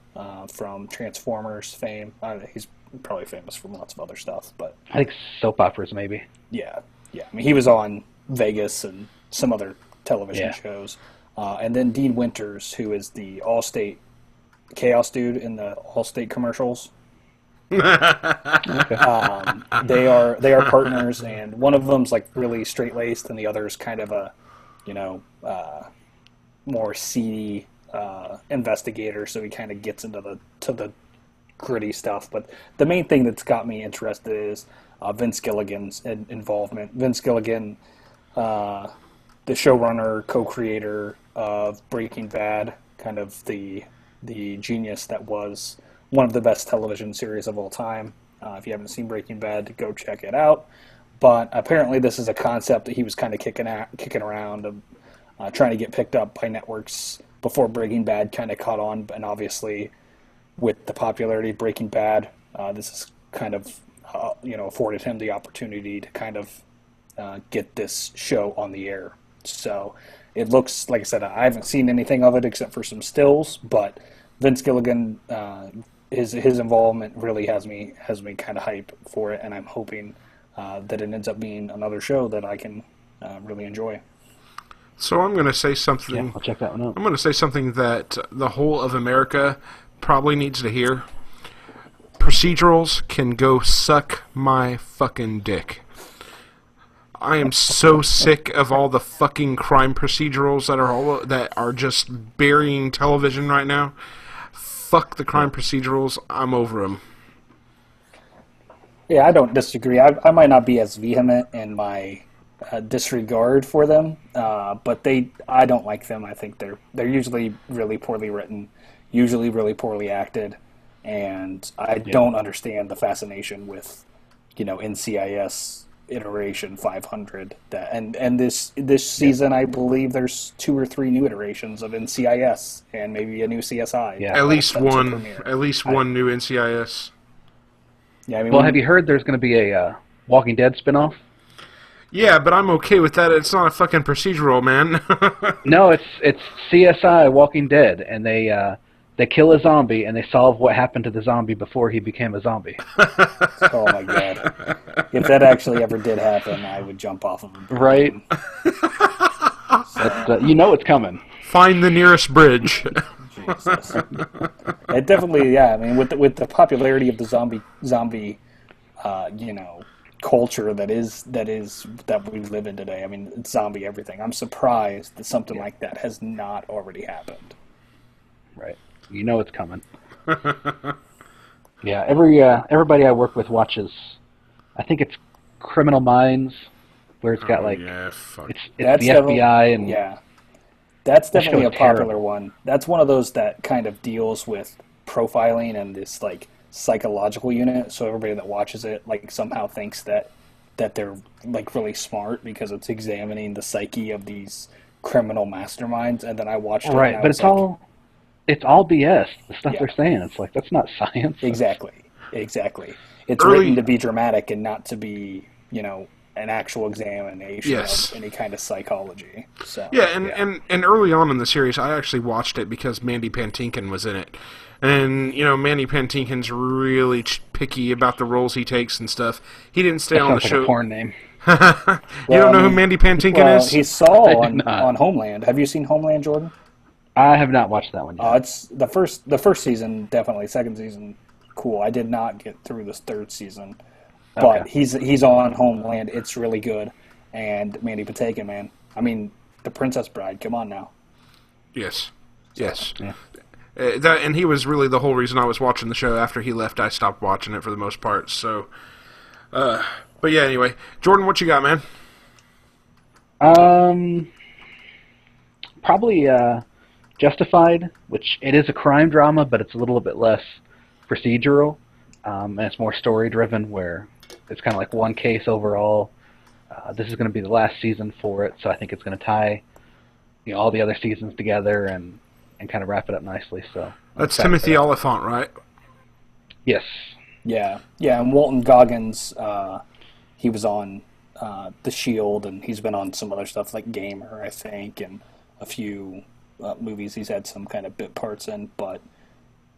from Transformers fame. He's probably famous from lots of other stuff, but I think soap operas, maybe. Yeah. I mean, he was on Vegas and some other television shows. And then Dean Winters, who is the Allstate Chaos dude in the Allstate commercials. They are partners, and one of them's like really straight laced, and the other's kind of a, more seedy investigator. So he kind of gets into the gritty stuff. But the main thing that's got me interested is Vince Gilligan's involvement. Vince Gilligan, the showrunner, co-creator of Breaking Bad, kind of the genius that was one of the best television series of all time. If you haven't seen Breaking Bad, go check it out. But apparently this is a concept that he was kind of kicking around, trying to get picked up by networks before Breaking Bad kind of caught on. And obviously, with the popularity of Breaking Bad, this is kind of afforded him the opportunity to kind of get this show on the air. So it looks, like I said, I haven't seen anything of it except for some stills, but Vince Gilligan, his involvement really has me kind of hype for it, and I'm hoping that it ends up being another show that I can really enjoy. So I'm going to say something. Yeah, I'll check that one out. I'm going to say something that the whole of America probably needs to hear. Procedurals can go suck my fucking dick. I am so sick of all the fucking crime procedurals that are just burying television right now. Fuck the crime procedurals. I'm over them. Yeah, I don't disagree. I might not be as vehement in my disregard for them, but I don't like them. I think they're usually really poorly written, usually really poorly acted, and I don't understand the fascination with, NCIS iteration 500. And this season, I believe there's 2 or 3 new iterations of NCIS and maybe a new CSI. Yeah, at least one new NCIS. Yeah, I mean, well, have you heard there's going to be a Walking Dead spinoff? Yeah, but I'm okay with that. It's not a fucking procedural, man. No, it's CSI Walking Dead, and they kill a zombie and they solve what happened to the zombie before he became a zombie. Oh my god! If that actually ever did happen, I would jump off of him. Right? It's coming. Find the nearest bridge. Jesus. It definitely, yeah. I mean, with the popularity of the zombie, culture that we live in today. I mean, it's zombie everything. I'm surprised that something like that has not already happened. Right. It's coming. Yeah. Everybody I work with watches. I think it's Criminal Minds, where it's got it's the FBI and yeah. That's definitely a popular terrible one. That's one of those that kind of deals with profiling and this like psychological unit. So everybody that watches it somehow thinks that they're really smart because it's examining the psyche of these criminal masterminds. And then I watched it. Right, but it's all BS. The stuff Yeah. they're saying, it's like that's not science. Exactly. It's Early- written to be dramatic and not to be, an actual examination Yes. of any kind of psychology. So Yeah, and early on in the series, I actually watched it because Mandy Patinkin was in it. And, Mandy Patinkin's really picky about the roles he takes and stuff. He didn't stay That on the sounds like show. a porn name. You don't know who Mandy Patinkin is? He's Saul I on, did not. on Homeland. Have you seen Homeland, Jordan? I have not watched that one yet. It's the first season, definitely. Second season, cool. I did not get through this third season, but Okay. he's on Homeland. It's really good. And Mandy Patinkin, man. I mean, the Princess Bride. Come on now. Yes. Yes. Yeah. And he was really the whole reason I was watching the show. After he left, I stopped watching it for the most part. So, but yeah, anyway. Jordan, what you got, man? Probably Justified, which it is a crime drama, but it's a little bit less procedural, and it's more story driven, where it's kind of like one case overall. This is going to be the last season for it, so I think it's going to tie, all the other seasons together and kind of wrap it up nicely. So That's Timothy Oliphant, right? Yes. Yeah, and Walton Goggins, he was on The Shield, and he's been on some other stuff like Gamer, I think, and a few movies he's had some kind of bit parts in. But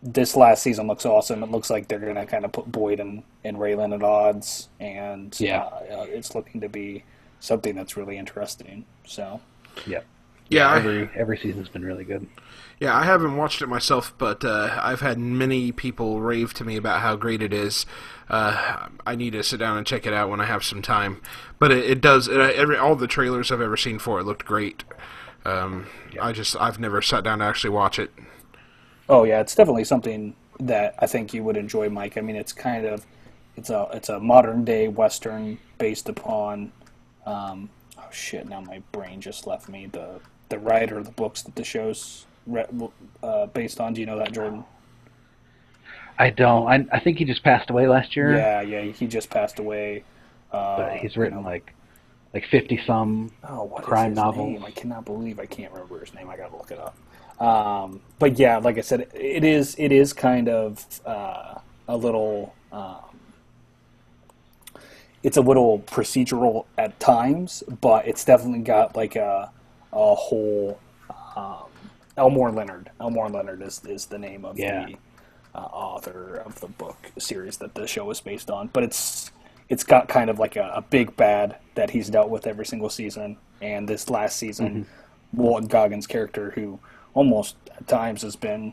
this last season looks awesome. It looks like they're going to kind of put Boyd and Raylan at odds, and it's looking to be something that's really interesting. So, Yep. Yeah, every season's been really good. Yeah, I haven't watched it myself, but I've had many people rave to me about how great it is. I need to sit down and check it out when I have some time. But it does. All the trailers I've ever seen for it looked great. I've never sat down to actually watch it. oh yeah, it's definitely something that I think you would enjoy, Mike. I mean, it's a modern day Western based upon. Oh shit! Now my brain just left me. The writer of the books that the show's based on. Do you know that, Jordan? I don't. I think he just passed away last year. Yeah, he just passed away. But he's written like 50 some what crime is his novels. name? I cannot believe I can't remember his name. I gotta look it up. But yeah, like I said, it is kind of a little. It's a little procedural at times, but it's definitely got like a whole. Elmore Leonard. Elmore Leonard is the name of the author of the book series that the show is based on. But it's got kind of like a big bad that he's dealt with every single season. And this last season, Walton Goggins' character, who almost at times has been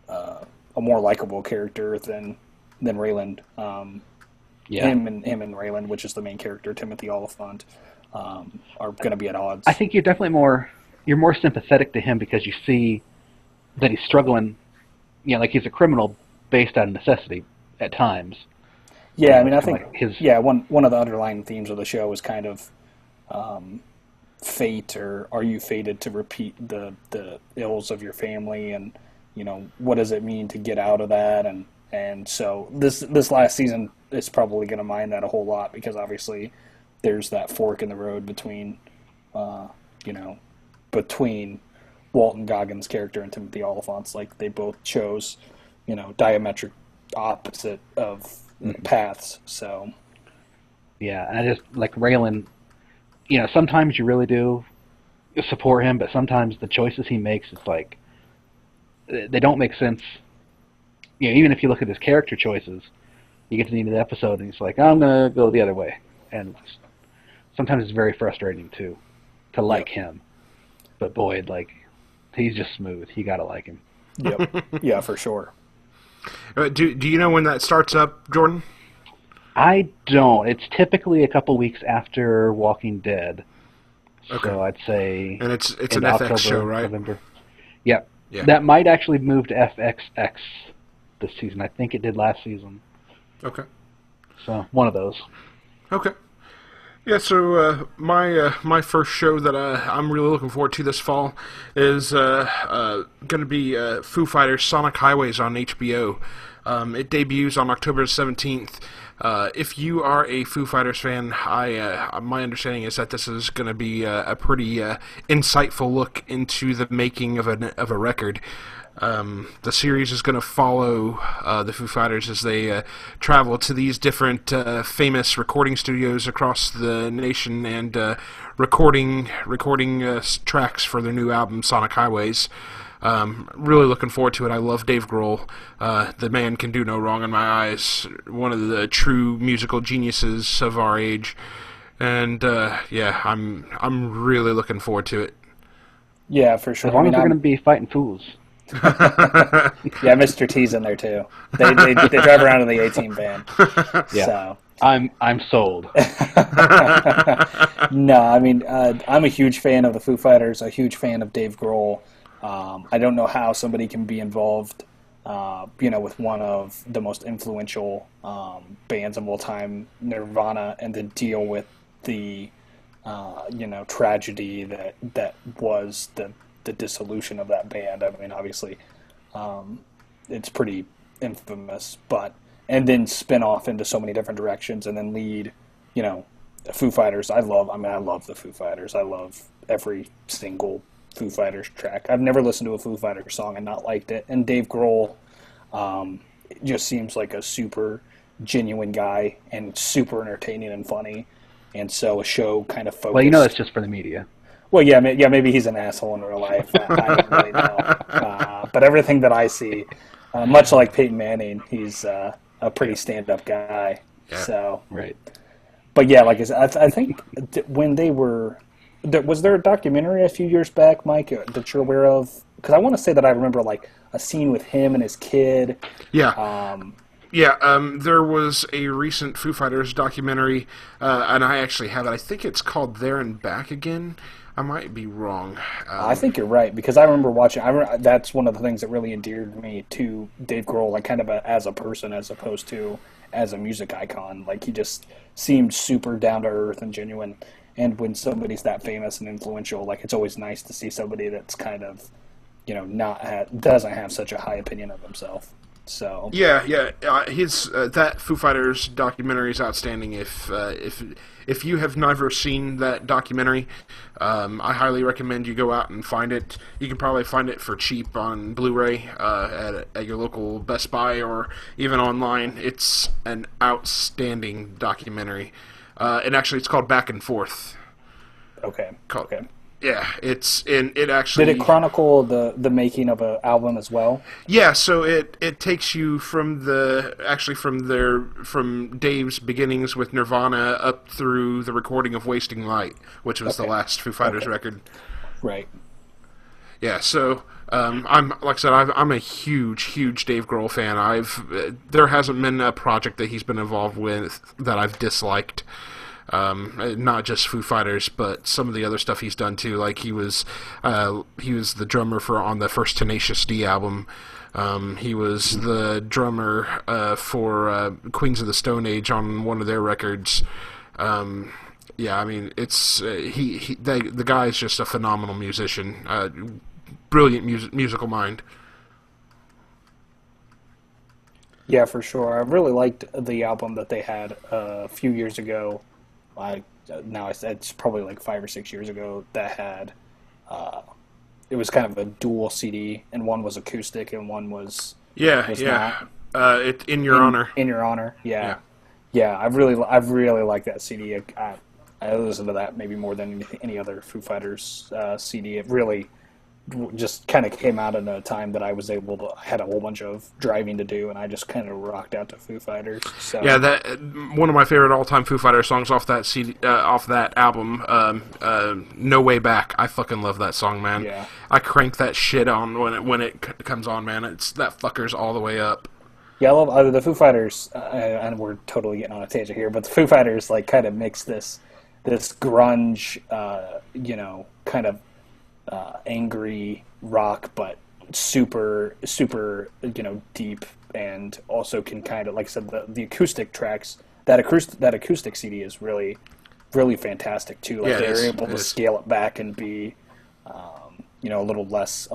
a more likable character than Rayland. Him and Rayland, which is the main character, Timothy Oliphant, are going to be at odds. I think you're more sympathetic to him because you see that he's struggling. Like he's a criminal based on necessity at times. Yeah, I mean, I think like one of the underlying themes of the show is kind of fate, or are you fated to repeat the ills of your family, and what does it mean to get out of that, and so this last season is probably going to mind that a whole lot, because obviously there's that fork in the road between Walton Goggins' character and Timothy Oliphant's. Like, they both chose diametric opposite of paths. So yeah, and I just like Raylan. Sometimes you really do support him, but sometimes the choices he makes, it's like they don't make sense. Even if you look at his character choices, you get to the end of the episode and he's like, I'm gonna go the other way, and sometimes it's very frustrating to like him. But Boyd, like, he's just smooth. You gotta like him. Yep. Yeah, for sure. Do you know when that starts up, Jordan? I don't. It's typically a couple weeks after Walking Dead. Okay. So I'd say... And it's in an October, FX show, right? November. Yep. Yeah. That might actually move to FXX this season. I think it did last season. Okay. So, one of those. Okay. Yeah, so my first show that I'm really looking forward to this fall is going to be Foo Fighters' Sonic Highways on HBO. It debuts on October 17th. If you are a Foo Fighters fan, my understanding is that this is going to be a pretty insightful look into the making of a record. The series is going to follow the Foo Fighters as they travel to these different famous recording studios across the nation and recording tracks for their new album, Sonic Highways. Really looking forward to it. I love Dave Grohl. The man can do no wrong in my eyes. One of the true musical geniuses of our age. And yeah, I'm really looking forward to it. Yeah, for sure. As long as they're going to be fighting fools. Yeah, Mr. T's in there too. They drive around in the A-Team van. Yeah. So. I'm sold. No, I mean, I'm a huge fan of the Foo Fighters, a huge fan of Dave Grohl. I don't know how somebody can be involved, with one of the most influential bands of all time, Nirvana, and then deal with the, tragedy that was the dissolution of that band. I mean, obviously, it's pretty infamous, and then spin off into so many different directions, and then lead, Foo Fighters. I love the Foo Fighters. I love every single Foo Fighters track. I've never listened to a Foo Fighters song and not liked it. And Dave Grohl just seems like a super genuine guy and super entertaining and funny. And so a show kind of focused. Well, that's just for the media. Well, yeah, maybe he's an asshole in real life. I don't really know. But everything that I see, much like Peyton Manning, he's a pretty stand-up guy. Yeah. So, right. But yeah, like I said, I think when they were, was there a documentary a few years back, Mike, that you're aware of? Because I want to say that I remember like a scene with him and his kid. Yeah. There was a recent Foo Fighters documentary, and I actually have it. I think it's called There and Back Again. I might be wrong. I think you're right, because I remember watching. That's one of the things that really endeared me to Dave Grohl, like kind of as a person as opposed to as a music icon. Like he just seemed super down to earth and genuine. And when somebody's that famous and influential, like it's always nice to see somebody that's kind of, doesn't have such a high opinion of himself. So his that Foo Fighters documentary is outstanding. If you have never seen that documentary, I highly recommend you go out and find it. You can probably find it for cheap on Blu-ray at your local Best Buy or even online. It's an outstanding documentary, and actually it's called Back and Forth. Okay. Yeah, it actually... Did it chronicle the making of an album as well? Yeah, so it takes you from Dave's beginnings with Nirvana up through the recording of Wasting Light, which was the last Foo Fighters record. Right. Yeah, so I'm a huge Dave Grohl fan. There hasn't been a project that he's been involved with that I've disliked. Not just Foo Fighters, but some of the other stuff he's done too. Like he was the drummer on the first Tenacious D album. He was the drummer for Queens of the Stone Age on one of their records. Yeah, I mean the guy is just a phenomenal musician, brilliant musical mind. Yeah, for sure. I really liked the album that they had a few years ago. It's probably like 5 or 6 years ago, that had it was kind of a dual CD, and one was acoustic and one was not. In Your Honor. In Your Honor, yeah. I've really liked that CD. I listened to that maybe more than any other Foo Fighters CD. It really just kind of came out in a time that I had a whole bunch of driving to do, and I just kind of rocked out to Foo Fighters. So. Yeah, that one of my favorite all-time Foo Fighters songs off that CD, off that album, No Way Back. I fucking love that song, man. Yeah. I crank that shit on when it comes on, man. It's that fucker's all the way up. Yeah, I love the Foo Fighters, and we're totally getting on a tangent here, but the Foo Fighters like kind of mix this grunge, kind of angry rock, but super deep, and also can kind of, like I said, the acoustic tracks. That acoustic CD is really, really fantastic too. Like they're able to scale it back and be, a little less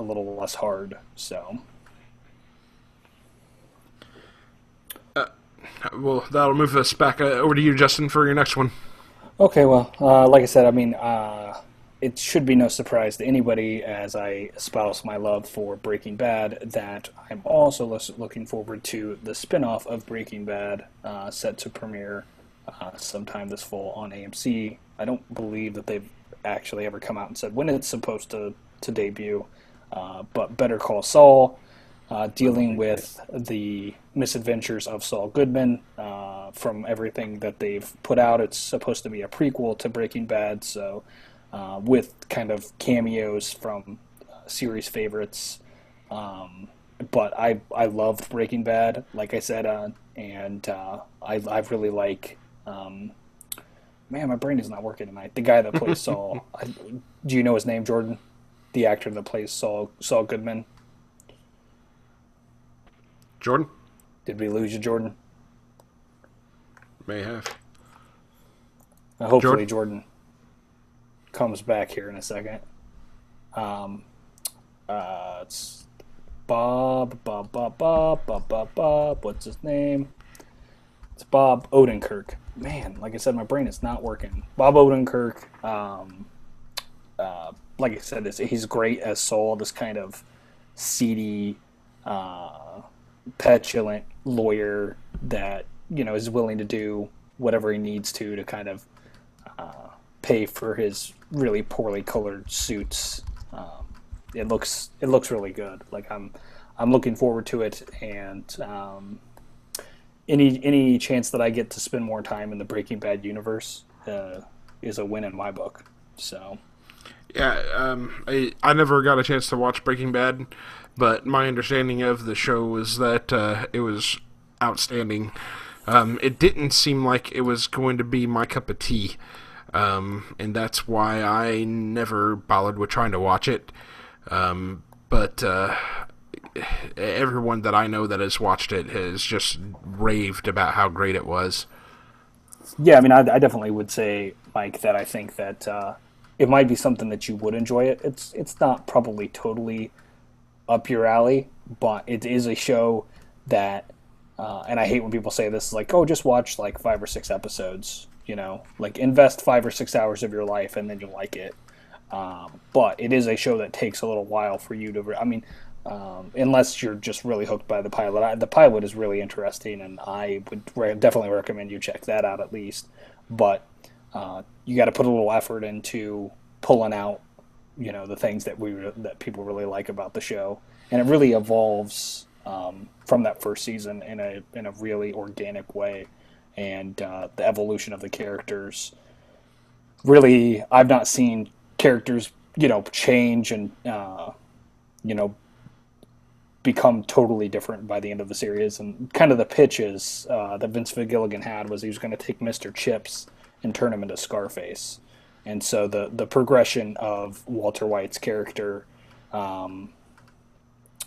hard. So. Well, that'll move us back over to you, Justin, for your next one. Okay, well, like I said, I mean, it should be no surprise to anybody, as I espouse my love for Breaking Bad, that I'm also looking forward to the spin-off of Breaking Bad, set to premiere sometime this fall on AMC. I don't believe that they've actually ever come out and said when it's supposed to debut, but Better Call Saul, dealing with the misadventures of Saul Goodman. From everything that they've put out, it's supposed to be a prequel to Breaking Bad, so with kind of cameos from series favorites. But I loved Breaking Bad, like I said, and I really like. Man, my brain is not working tonight. The guy that plays Saul. Do you know his name, Jordan? The actor that plays Saul Goodman. Jordan? Did we lose you, Jordan? May have. Hopefully Jordan comes back here in a second. It's Bob. What's his name? It's Bob Odenkirk. Man, like I said, my brain is not working. Bob Odenkirk. Like I said, he's great as Saul, this kind of seedy, petulant lawyer that is willing to do whatever he needs to kind of pay for his really poorly colored suits. It looks really good. Like I'm looking forward to it, and any chance that I get to spend more time in the Breaking Bad universe is a win in my book. So yeah, I never got a chance to watch Breaking Bad, but my understanding of the show was that it was outstanding. It didn't seem like it was going to be my cup of tea, and that's why I never bothered with trying to watch it. But everyone that I know that has watched it has just raved about how great it was. Yeah, I mean, I definitely would say, Mike, that I think that it might be something that you would enjoy it. It's not probably totally up your alley, but it is a show that, and I hate when people say this, like, oh, just watch like 5 or 6 episodes, like invest 5 or 6 hours of your life and then you'll like it. But it is a show that takes a little while for you to, unless you're just really hooked by the pilot. The pilot is really interesting, and I would definitely recommend you check that out at least. But you got to put a little effort into pulling out, the things that people really like about the show, and it really evolves from that first season in a really organic way, and the evolution of the characters. Really, I've not seen characters, change and become totally different by the end of the series. And kind of the pitches that Vince Gilligan had was he was going to take Mr. Chips and turn him into Scarface. And so the progression of Walter White's character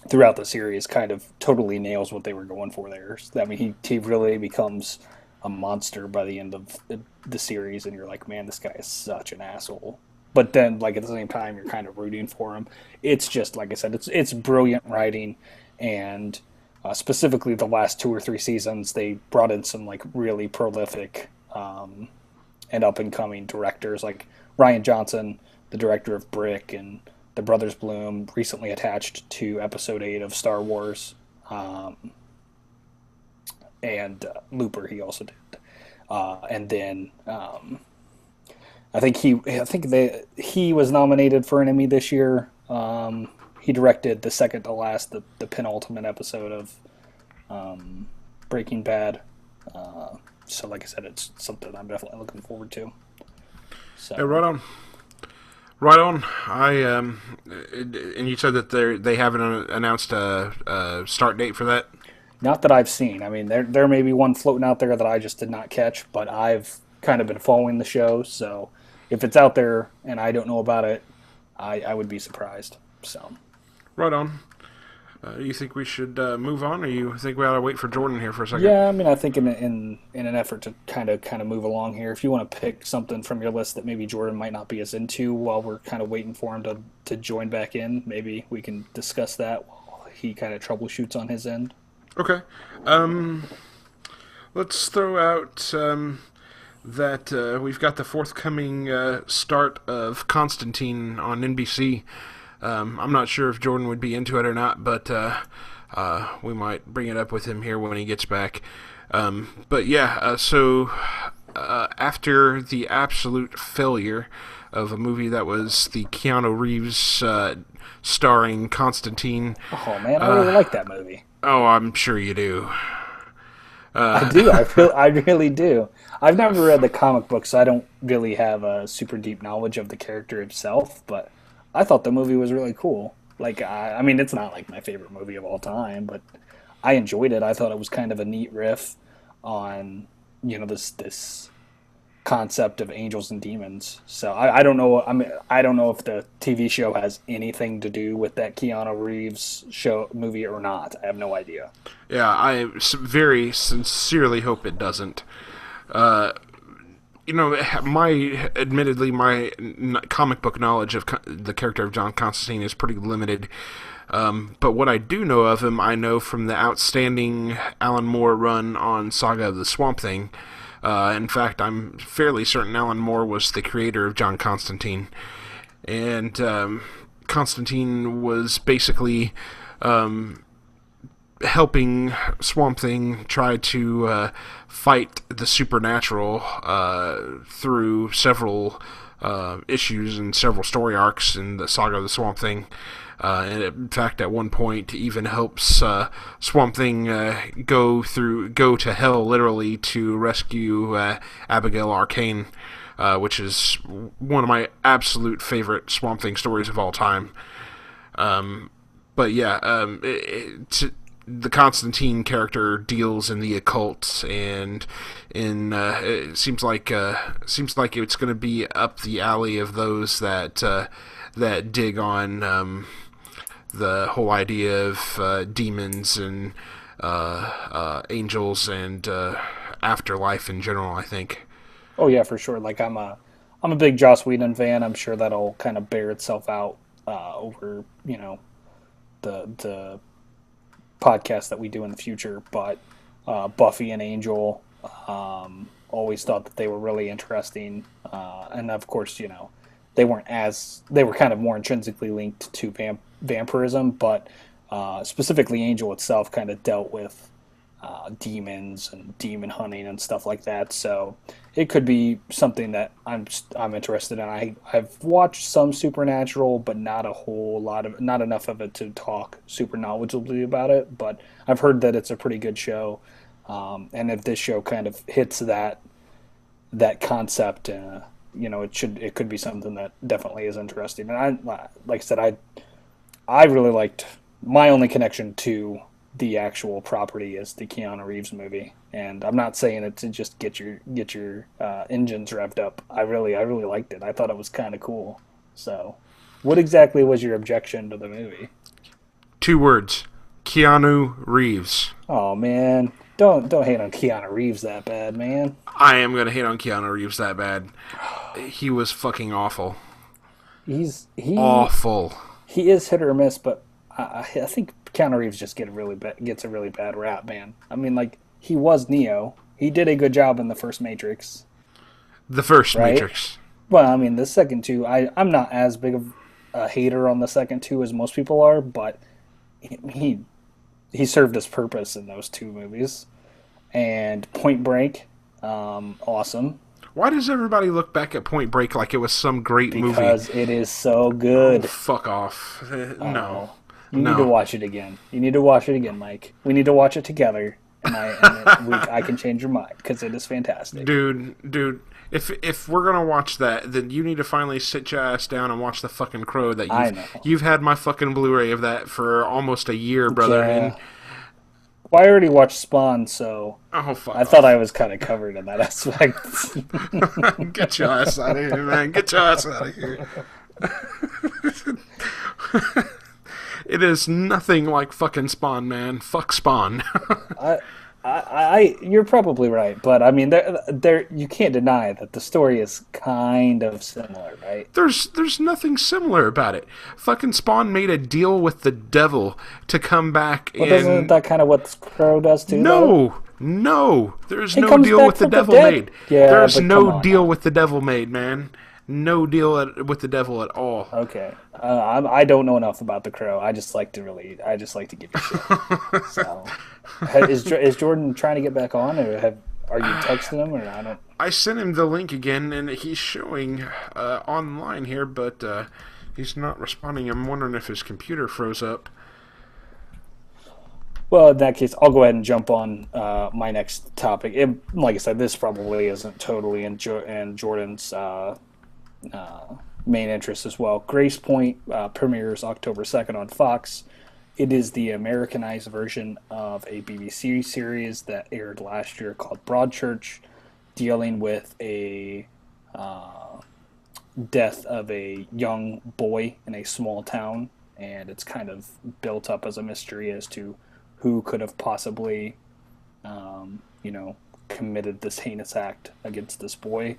throughout the series kind of totally nails what they were going for there. I mean, he really becomes a monster by the end of the series, and you're like, man, this guy is such an asshole. But then, like, at the same time, you're kind of rooting for him. It's just, like I said, it's brilliant writing, and specifically the last 2 or 3 seasons, they brought in some, like, really prolific and up-and-coming directors, like Rian Johnson, the director of Brick, and The Brothers Bloom, recently attached to Episode 8 of Star Wars, and Looper he also did. And then... I think he was nominated for an Emmy this year. He directed the second to last, the penultimate episode of Breaking Bad. So, like I said, it's something I'm definitely looking forward to. So. Yeah, right on. And you said that they haven't announced a start date for that. Not that I've seen. I mean, there may be one floating out there that I just did not catch, but I've kind of been following the show, so if it's out there and I don't know about it, I would be surprised. So, right on. You think we should move on, or you think we ought to wait for Jordan here for a second? Yeah, I mean, I think in an effort to kind of move along here, if you want to pick something from your list that maybe Jordan might not be as into while we're kind of waiting for him to join back in, maybe we can discuss that while he kind of troubleshoots on his end. Okay. Let's throw out that we've got the forthcoming start of Constantine on NBC. I'm not sure if Jordan would be into it or not, but we might bring it up with him here when he gets back. But yeah, so after the absolute failure of a movie that was the Keanu Reeves starring Constantine. Oh man, I really like that movie. Oh, I'm sure you do. I do. I really do. I've never read the comic book, so I don't really have a super deep knowledge of the character itself. But I thought the movie was really cool. Like, I mean, it's not like my favorite movie of all time, but I enjoyed it. I thought it was kind of a neat riff on, this concept of angels and demons. So I don't know. I don't know if the TV show has anything to do with that Keanu Reeves movie or not. I have no idea. Yeah, I very sincerely hope it doesn't. Admittedly, my comic book knowledge of the character of John Constantine is pretty limited. But what I do know of him, I know from the outstanding Alan Moore run on Saga of the Swamp Thing. In fact, I'm fairly certain Alan Moore was the creator of John Constantine. And Constantine was basically helping Swamp Thing try to fight the supernatural through several issues and several story arcs in the Saga of the Swamp Thing. And in fact, at one point, even helps Swamp Thing go to hell literally to rescue Abigail Arcane, which is one of my absolute favorite Swamp Thing stories of all time. But yeah, the Constantine character deals in the occult, and it seems like it's going to be up the alley of those that dig on the whole idea of demons and angels and afterlife in general, I think. Oh yeah, for sure. Like I'm a big Joss Whedon fan. I'm sure that'll kind of bear itself out over the podcast that we do in the future. But Buffy and Angel, always thought that they were really interesting, and of course, they were kind of more intrinsically linked to vampirism, but specifically Angel itself kind of dealt with demons and demon hunting and stuff like that. So it could be something that I'm interested in. I've watched some Supernatural, but not a whole lot of, not enough of it to talk super knowledgeably about it. But I've heard that it's a pretty good show, and if this show kind of hits that concept, it could be something that definitely is interesting. And like I said, I really liked. My only connection to the actual property is the Keanu Reeves movie, and I'm not saying it to just get your engines revved up. I really liked it. I thought it was kind of cool. So, what exactly was your objection to the movie? 2 words: Keanu Reeves. Oh man, don't hate on Keanu Reeves that bad, man. I am gonna hate on Keanu Reeves that bad. He was fucking awful. Awful. He is hit or miss, but I think Keanu Reeves just gets a really bad rap, man. I mean, like, he was Neo. He did a good job in the first Matrix. The first right? Matrix. Well, I mean, the second two, I'm not as big of a hater on the second two as most people are, but he served his purpose in those 2 movies. And Point Break, awesome. Why does everybody look back at Point Break like it was some great movie? Because it is so good. Oh, fuck off. No. You need to watch it again. You need to watch it again, Mike. We need to watch it together, and I can change your mind, because it is fantastic. Dude, if we're gonna watch that, then you need to finally sit your ass down and watch The fucking Crow. You've had my fucking Blu-ray of that for almost a year, brother. Yeah. And well, I already watched Spawn, so fuck I thought I was kind of covered in that aspect. Get your ass out of here, man. Get your ass out of here. It is nothing like fucking Spawn, man. Fuck Spawn. You're probably right, but I mean, there you can't deny that the story is kind of similar, right? There's nothing similar about it. Fucking Spawn made a deal with the devil to come back. Well, isn't that kind of what Crow does too? No, No, there's He no comes deal back with the from the devil dead. made. Yeah, There's but come no on deal now. with the devil made, man. No deal with the devil at all. Okay, I don't know enough about the Crow. I just like to give you shit. So, is Jordan trying to get back on, or are you texting him, or I don't? I sent him the link again, and he's showing online here, but he's not responding. I'm wondering if his computer froze up. Well, in that case, I'll go ahead and jump on my next topic. Like I said, this probably isn't totally in Jordan's main interest as well. Grace Point premieres October 2nd on Fox. It is the Americanized version of a BBC series that aired last year called Broadchurch, dealing with a death of a young boy in a small town, and it's kind of built up as a mystery as to who could have possibly, you know, committed this heinous act against this boy.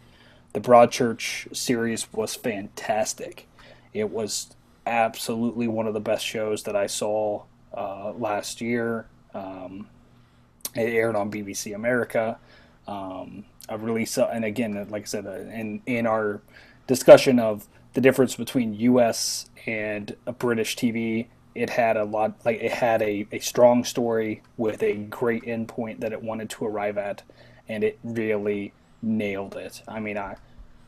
The Broadchurch series was fantastic. It was absolutely one of the best shows that I saw last year. It aired on BBC America. I really saw, and again, like I said, in our discussion of the difference between U.S. and a British TV, it had a lot, like it had a strong story with a great endpoint that it wanted to arrive at, and it really nailed it. I mean,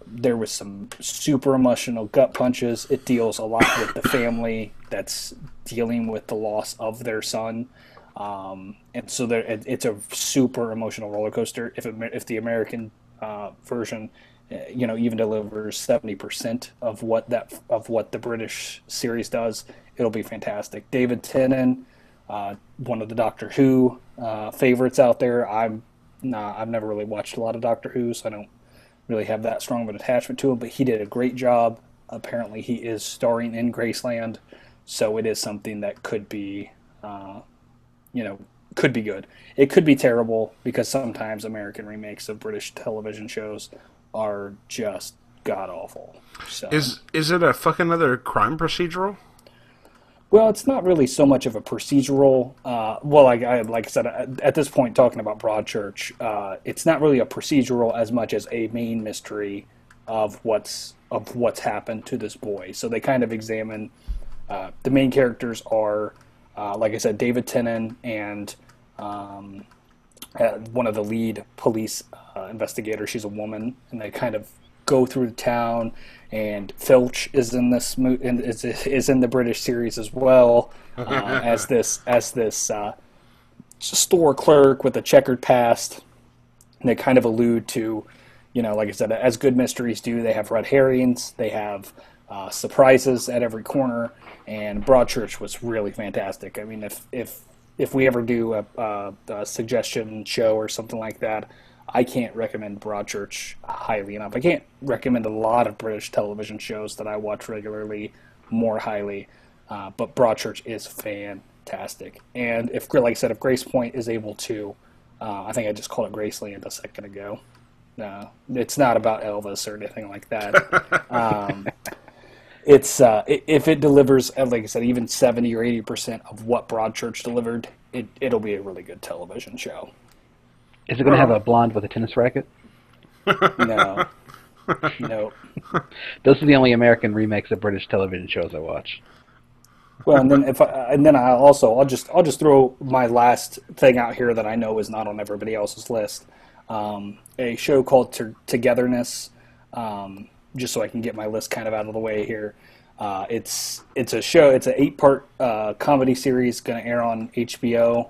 there was some super emotional gut punches. It deals a lot with the family that's dealing with the loss of their son. And so it's a super emotional roller coaster. If the American version, you know, even delivers 70% of what the British series does, it'll be fantastic. David Tennant, one of the Doctor Who favorites out there. I've never really watched a lot of Doctor Who, so I don't really have that strong of an attachment to him. But he did a great job. Apparently, he is starring in Graceland, so it is something that could be. You know, could be good. It could be terrible because sometimes American remakes of British television shows are just god awful. So Is it a fucking other crime procedural? well, it's not really so much of a procedural. Well, like I said, at this point, talking about Broadchurch, it's not really a procedural as much as a main mystery of what's happened to this boy. So they kind of examine the main characters are. Like I said, David Tennant and one of the lead police investigators. She's a woman, and they kind of go through the town. And Filch is in this is in the British series as well as this store clerk with a checkered past. And they kind of allude to, you know, like I said, as good mysteries do. They have red herrings. They have surprises at every corner. And Broadchurch was really fantastic. I mean, if we ever do a suggestion show or something like that, I can't recommend Broadchurch highly enough. I can't recommend a lot of British television shows that I watch regularly more highly, but Broadchurch is fantastic. And if, like I said, if Grace Point is able to, I think I just called it Graceland a second ago. No, it's not about Elvis or anything like that. It's if it delivers, like I said, even 70 or 80% of what Broadchurch delivered, it'll be a really good television show. Is it going to have a blonde with a tennis racket? No. No. Those are the only American remakes of British television shows I watch. Well, I'll just throw my last thing out here that I know is not on everybody else's list. A show called Togetherness. Just so I can get my list kind of out of the way here. It's a show. It's an 8-part comedy series going to air on HBO.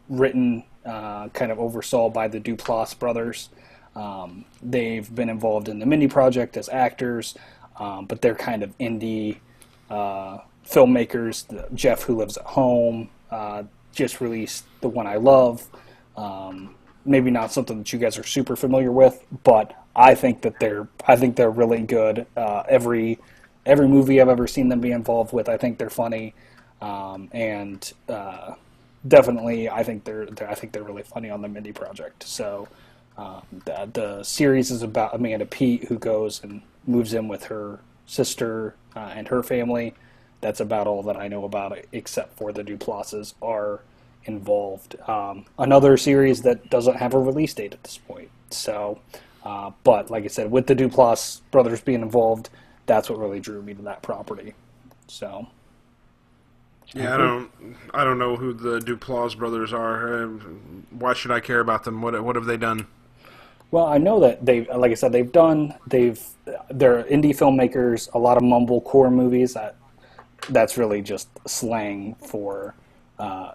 Written, kind of oversaw by the Duplass brothers. They've been involved in the Mindy Project as actors, but they're kind of indie filmmakers. Jeff, Who Lives at Home, just released The One I Love. Maybe not something that you guys are super familiar with, but I think they're really good. Every movie I've ever seen them be involved with, I think they're funny, and definitely I think they're really funny on the Mindy Project. So the series is about Amanda Peet, who goes and moves in with her sister and her family. That's about all that I know about it, except for the Duplasses are involved. Another series that doesn't have a release date at this point. So, but like I said, with the Duplass brothers being involved, that's what really drew me to that property. So. Yeah, I don't know who the Duplass brothers are. Why should I care about them? What have they done? Well, I know that like I said, they're indie filmmakers. A lot of mumblecore movies. That's really just slang for, a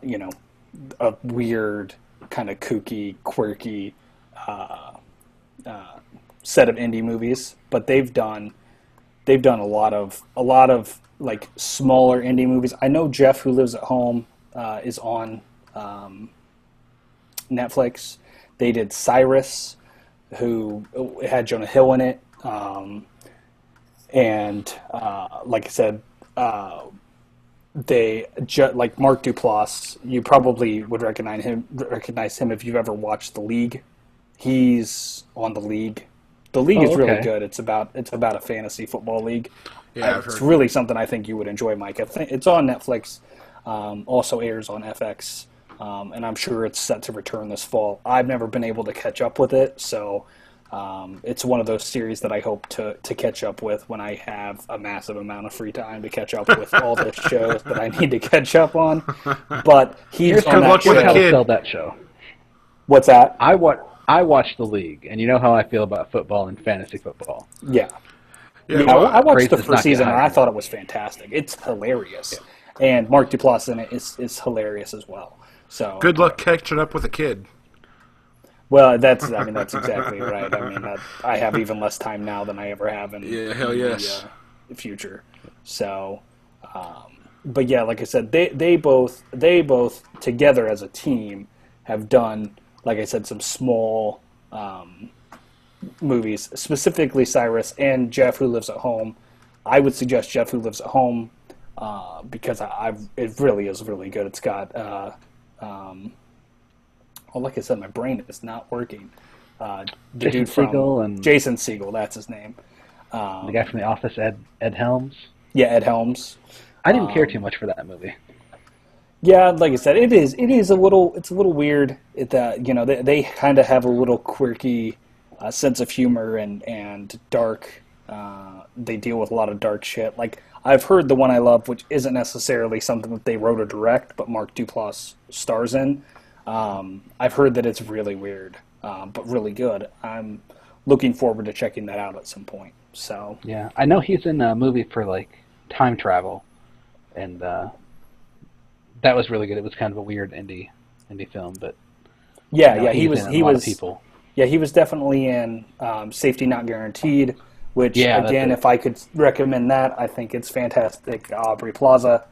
weird kind of kooky, quirky set of indie movies. But they've done a lot of like smaller indie movies. I know Jeff, Who Lives at Home, is on Netflix. They did Cyrus, who had Jonah Hill in it, and like I said, like Mark Duplass. You probably would recognize him if you've ever watched The League. He's on The League. The League is really good. It's about a fantasy football league. Yeah, it's really something I think you would enjoy, Mike. I think it's on Netflix. Also airs on FX, and I'm sure it's set to return this fall. I've never been able to catch up with it, so it's one of those series that I hope to catch up with when I have a massive amount of free time to catch up with all the shows that I need to catch up on. But he's on that show. How to sell that show. What's that? I watched The League, and you know how I feel about football and fantasy football. Yeah. Yeah, I watched the first season, and I thought it was fantastic. It's hilarious. Yeah. And Mark Duplass in it is hilarious as well. So good luck catching up with a kid. Well, that's exactly right. I have even less time now than I ever have in the future. So, but yeah, like I said, they both together as a team have done, like I said, some small movies, specifically Cyrus and Jeff, Who Lives at Home. I would suggest Jeff, Who Lives at Home, because it really is really good. It's got, like I said, my brain is not working. Jason Segel Jason Segel, that's his name. The guy from The Office, Ed Helms. Yeah, Ed Helms. I didn't care too much for that movie. Yeah, like I said, it's a little weird. They kind of have a little quirky sense of humor and dark. They deal with a lot of dark shit. Like, I've heard the one I love, which isn't necessarily something that they wrote or direct, but Mark Duplass stars in. I've heard that it's really weird, but really good. I'm looking forward to checking that out at some point. So yeah, I know he's in a movie for like time travel, and that was really good. It was kind of a weird indie film, but he was definitely in Safety Not Guaranteed, which again, if I could recommend that, I think it's fantastic. Aubrey Plaza,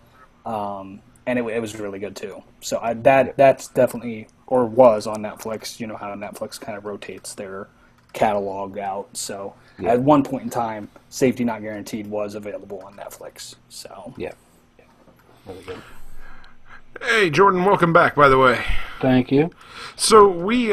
and it was really good too. So that's definitely, or was on Netflix. You know how Netflix kind of rotates their catalog out. So at one point in time, Safety Not Guaranteed was available on Netflix. So yeah. Really good. Hey, Jordan, welcome back, by the way. Thank you. So we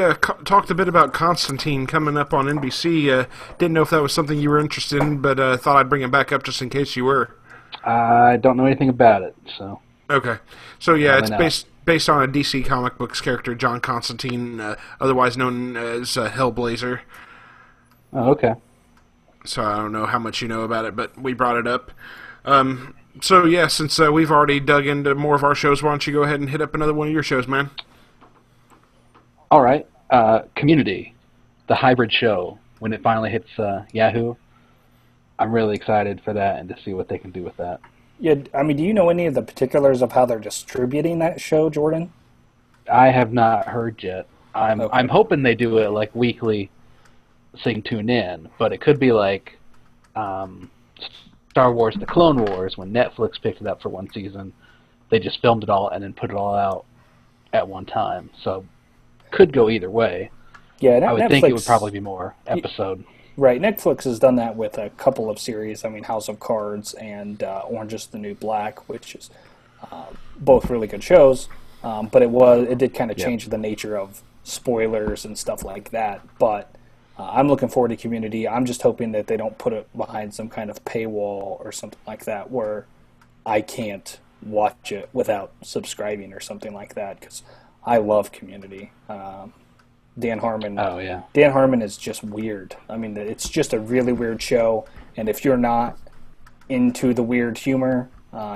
talked a bit about Constantine coming up on NBC. Didn't know if that was something you were interested in, but thought I'd bring it back up just in case you were. I don't know anything about it, so... Okay. So, yeah, it's based on a DC comic books character, John Constantine, otherwise known as Hellblazer. Oh, okay. So I don't know how much you know about it, but we brought it up. So, yeah, since we've already dug into more of our shows, why don't you go ahead and hit up another one of your shows, man? All right. Community, the hybrid show, when it finally hits Yahoo. I'm really excited for that and to see what they can do with that. Yeah, I mean, do you know any of the particulars of how they're distributing that show, Jordan? I have not heard yet. I'm hoping they do it like weekly, so you can tune in, but it could be like Star Wars: The Clone Wars, when Netflix picked it up for one season. They just filmed it all and then put it all out at one time. So could go either way. Yeah, I would think it would probably be more episode. Right, Netflix has done that with a couple of series. I mean, House of Cards and Orange is the New Black, which is both really good shows. But it did kind of change the nature of spoilers and stuff like that. But I'm looking forward to Community. I'm just hoping that they don't put it behind some kind of paywall or something like that where I can't watch it without subscribing or something like that, because I love Community. Dan Harmon. Oh yeah. Dan Harmon is just weird. I mean, it's just a really weird show, and if you're not into the weird humor,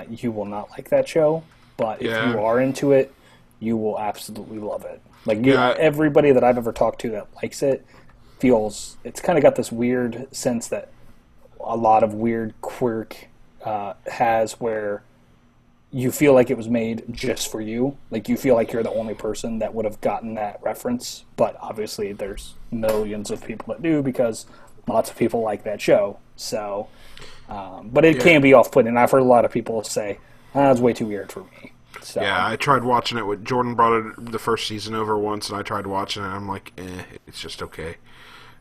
you will not like that show. But if you are into it, you will absolutely love it. Like everybody that I've ever talked to that likes it feels it's kind of got this weird sense that a lot of weird quirk has, where you feel like it was made just for you. Like you feel like you're the only person that would have gotten that reference. But obviously there's millions of people that do, because lots of people like that show. So, but it can be off-putting. I've heard a lot of people say, it's way too weird for me. So, yeah, I tried watching it with Jordan. Brought the first season over once, and I tried watching it. And I'm like, it's just okay.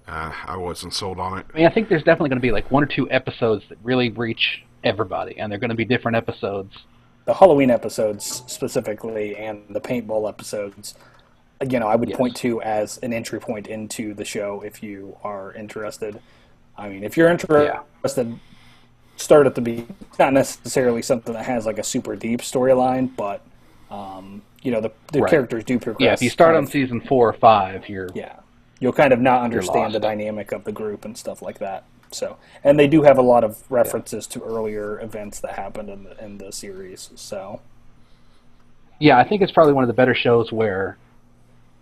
I wasn't sold on it. I mean, I think there's definitely going to be like 1 or 2 episodes that really reach everybody, and they're going to be different episodes. The Halloween episodes specifically, and the paintball episodes, I would point to as an entry point into the show if you are interested. I mean, if you're interested, start at the beginning. It's not necessarily something that has like a super deep storyline, but the characters do progress. Yeah, if you start on season 4 or 5, you'll kind of not understand the dynamic of the group and stuff like that. So, and they do have a lot of references to earlier events that happened in the series. So, yeah, I think it's probably one of the better shows where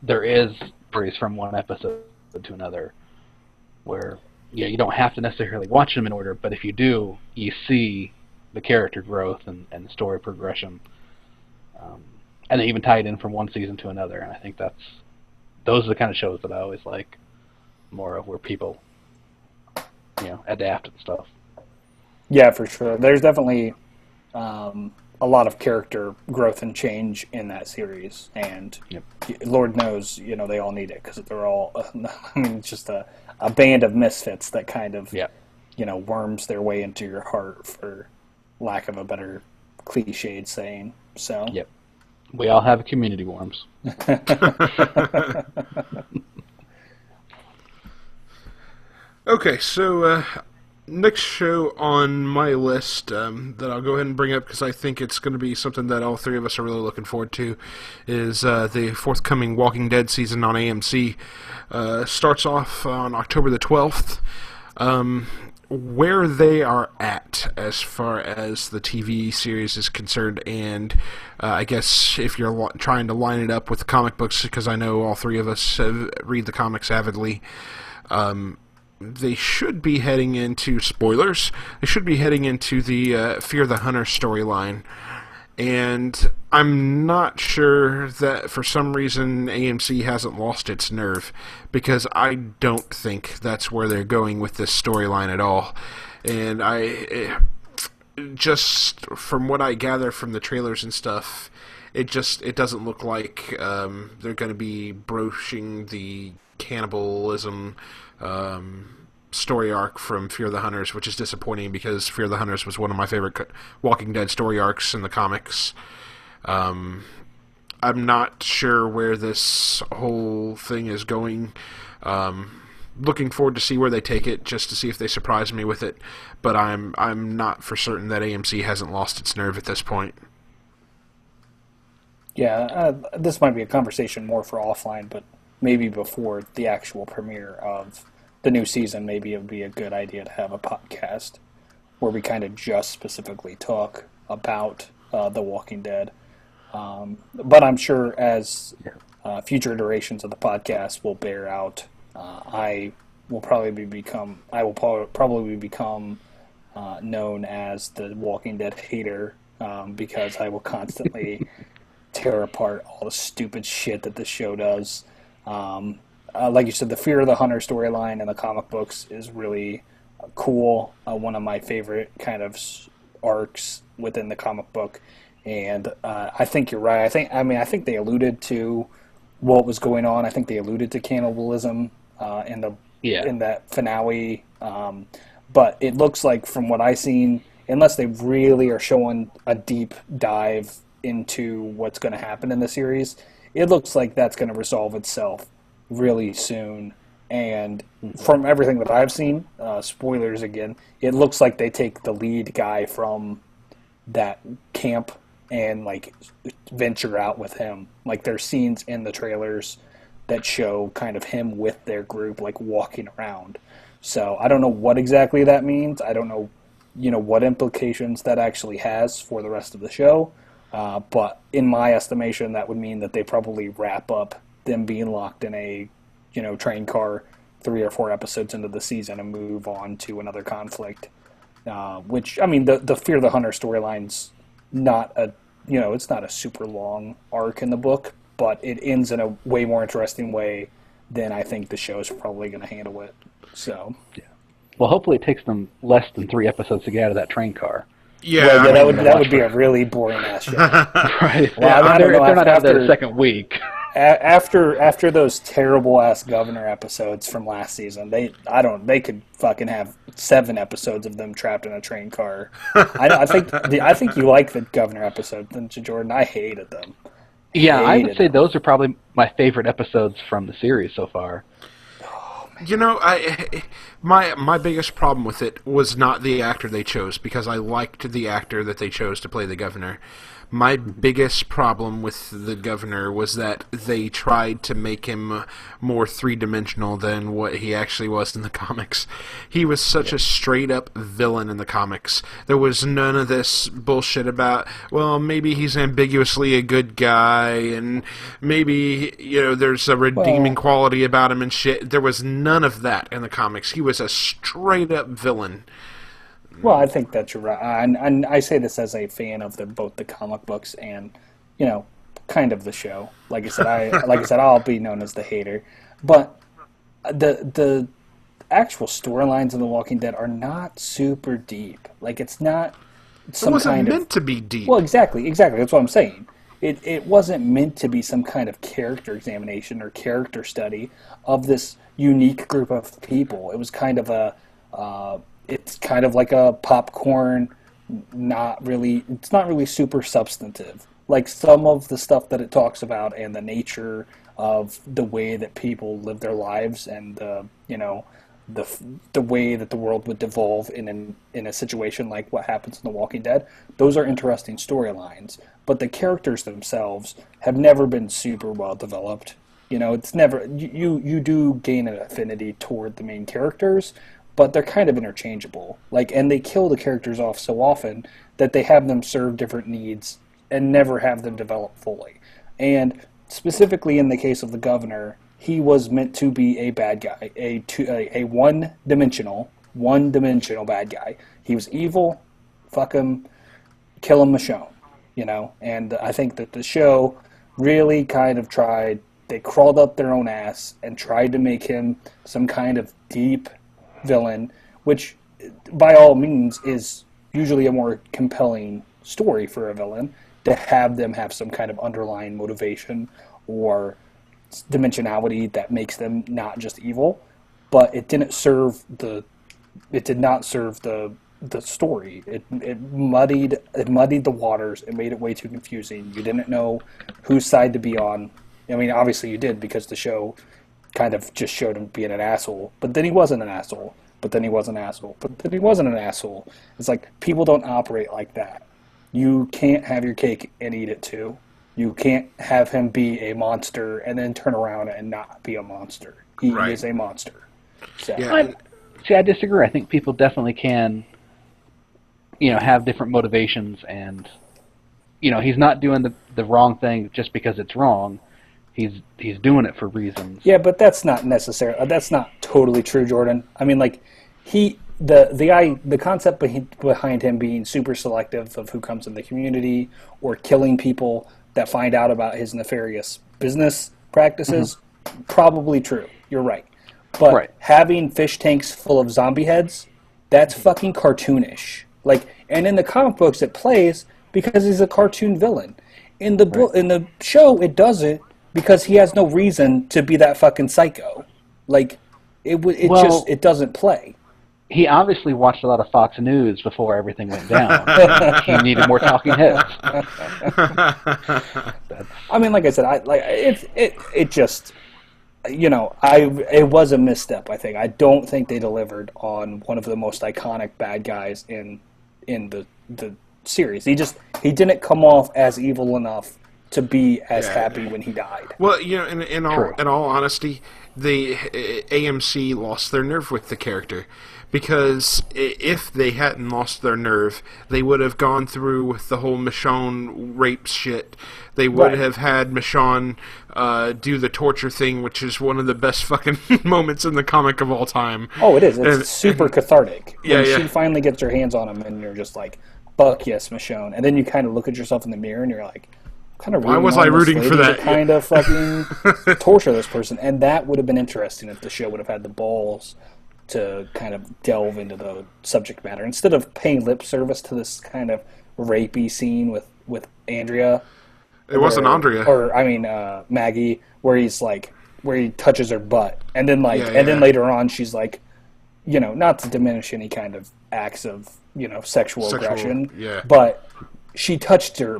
there is breeze from one episode to another, where you don't have to necessarily watch them in order, but if you do, you see the character growth and the story progression, and they even tie it in from one season to another. And I think those are the kind of shows that I always like more of, where people adapt and stuff. Yeah, for sure. There's definitely a lot of character growth and change in that series, and Lord knows, they all need it, because they're all, it's just a band of misfits that kind of, worms their way into your heart, for lack of a better cliched saying. So. Yep. We all have community worms. Okay, so next show on my list that I'll go ahead and bring up, because I think it's going to be something that all 3 of us are really looking forward to, is the forthcoming Walking Dead season on AMC. Starts off on October the 12th. Where they are at as far as the TV series is concerned, and I guess if you're trying to line it up with the comic books, because I know all 3 of us read the comics avidly, they should be heading into, spoilers, they should be heading into the Fear the Hunter storyline. And I'm not sure that for some reason AMC hasn't lost its nerve, because I don't think that's where they're going with this storyline at all. And just from what I gather from the trailers and stuff, it doesn't look like they're going to be broaching the cannibalism story arc from Fear the Hunters, which is disappointing, because Fear the Hunters was one of my favorite Walking Dead story arcs in the comics. I'm not sure where this whole thing is going. Looking forward to see where they take it, just to see if they surprise me with it. But I'm not for certain that AMC hasn't lost its nerve at this point. Yeah, this might be a conversation more for offline, but maybe before the actual premiere of the new season, maybe it would be a good idea to have a podcast where we kind of just specifically talk about The Walking Dead. But I'm sure as future iterations of the podcast will bear out, I will probably become known as the Walking Dead hater, because I will constantly tear apart all the stupid shit that this show does. Like you said, the Fear of the Hunter storyline in the comic books is really cool. One of my favorite kind of arcs within the comic book, and I think you're right. I think they alluded to what was going on. I think they alluded to cannibalism in that finale. But it looks like, from what I've seen, unless they really are showing a deep dive into what's going to happen in the series, it looks like that's going to resolve itself really soon. And from everything that I've seen, spoilers again, it looks like they take the lead guy from that camp and like venture out with him. Like there's scenes in the trailers that show kind of him with their group like walking around. So I don't know what exactly that means. I don't know, what implications that actually has for the rest of the show. But in my estimation, that would mean that they probably wrap up them being locked in a, train car 3 or 4 episodes into the season and move on to another conflict. Which, I mean, the Fear the Hunter storyline's not it's not a super long arc in the book, but it ends in a way more interesting way than I think the show's probably going to handle it. So, yeah. Well, hopefully it takes them less than 3 episodes to get out of that train car. Yeah, well, that would be a really boring ass show. Right. Well, yeah, they're not out there the second week. After those terrible ass Governor episodes from last season, they could fucking have 7 episodes of them trapped in a train car. I think you like the Governor episodes, didn't you, Jordan? I hated them. Yeah, I would say those are probably my favorite episodes from the series so far. My biggest problem with it was not the actor they chose, because I liked the actor that they chose to play the governor. My biggest problem with the governor was that they tried to make him more three-dimensional than what he actually was in the comics. He was such a straight-up villain in the comics. There was none of this bullshit about, well, maybe he's ambiguously a good guy, and maybe, there's a redeeming quality about him and shit. There was none of that in the comics. He was a straight-up villain. Well, I think that you're right, and I say this as a fan of both the comic books and, kind of the show. Like I said, I'll be known as the hater, but the actual storylines in The Walking Dead are not super deep. Like it's not some it wasn't kind meant of, to be deep. Well, exactly. That's what I'm saying. It wasn't meant to be some kind of character examination or character study of this unique group of people. It was kind of it's kind of like a popcorn, it's not really super substantive. Like some of the stuff that it talks about and the nature of the way that people live their lives and the way that the world would devolve in a situation like what happens in The Walking Dead, those are interesting storylines. But the characters themselves have never been super well developed. It's never you do gain an affinity toward the main characters, but they're kind of interchangeable. And they kill the characters off so often that they have them serve different needs and never have them develop fully. And specifically in the case of the governor, he was meant to be a bad guy, a one-dimensional bad guy. He was evil, fuck him, kill him, Michonne, And I think that the show really kind of they crawled up their own ass and tried to make him some kind of deep villain, which by all means is usually a more compelling story for a villain, to have them have some kind of underlying motivation or dimensionality that makes them not just evil. But it did not serve the story. It muddied the waters. It made it way too confusing. You didn't know whose side to be on. I mean, obviously you did, because the show kind of just showed him being an asshole, but then he wasn't an asshole, but then he was an asshole, but then he wasn't an asshole. It's like, people don't operate like that. You can't have your cake and eat it too. You can't have him be a monster and then turn around and not be a monster. He is a monster. So. Yeah. I disagree. I think people definitely can, have different motivations, and, he's not doing the wrong thing just because it's wrong. He's doing it for reasons. Yeah, but that's not necessary. That's not totally true, Jordan. I mean, like, the concept behind him being super selective of who comes in the community or killing people that find out about his nefarious business practices, probably true. You're right. But having fish tanks full of zombie heads, that's fucking cartoonish. And in the comic books, it plays because he's a cartoon villain. In the show, it doesn't, because he has no reason to be that fucking psycho. It doesn't play. He obviously watched a lot of Fox News before everything went down. He needed more talking heads. I mean, like I said, it just, it was a misstep, I think. I don't think they delivered on one of the most iconic bad guys in the series. He didn't come off as evil enough to be as happy when he died. Well, in all honesty, the AMC lost their nerve with the character, because if they hadn't lost their nerve, they would have gone through with the whole Michonne rape shit. They would have had Michonne do the torture thing, which is one of the best fucking moments in the comic of all time. Oh, it is. It's super cathartic. When she finally gets her hands on him, and you're just like, fuck yes, Michonne. And then you kind of look at yourself in the mirror, and you're like, why was I rooting for that? Kind of fucking torture this person. And that would have been interesting if the show would have had the balls to kind of delve into the subject matter. Instead of paying lip service to this kind of rapey scene with Andrea. It wasn't Andrea. Maggie, where he touches her butt. And then then later on she's like, not to diminish any kind of acts of, sexual aggression. Yeah. But she touched her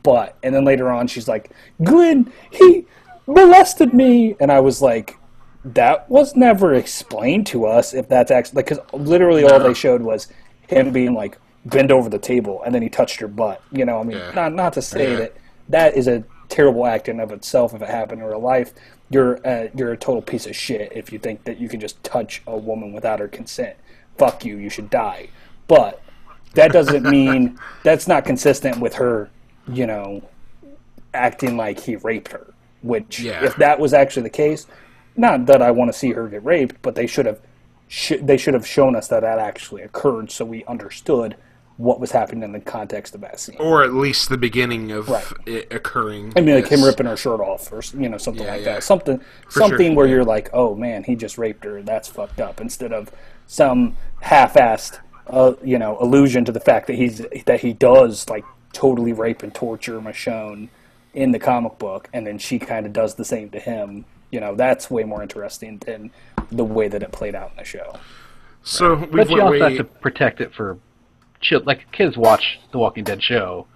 butt, and then later on she's like, Glenn, he molested me, and I was like, that was never explained to us. If that's actually, because literally all they showed was him being like bend over the table, and then he touched her butt. Not to say that is a terrible act in of itself. If it happened in real life, you're a total piece of shit if you think that you can just touch a woman without her consent. Fuck you. You should die. But that doesn't mean that's not consistent with her, acting like he raped her. Which, if that was actually the case, not that I want to see her get raped, but they should have shown us that actually occurred, so we understood what was happening in the context of that scene, or at least the beginning of it occurring. I mean, like him ripping her shirt off, or something like that. Something where you're like, oh man, he just raped her. That's fucked up. Instead of some half-assed. Allusion to the fact that he does like totally rape and torture Michonne in the comic book, and then she kind of does the same to him. That's way more interesting than the way that it played out in the show. So, but you also have to protect it for like kids watch the Walking Dead show.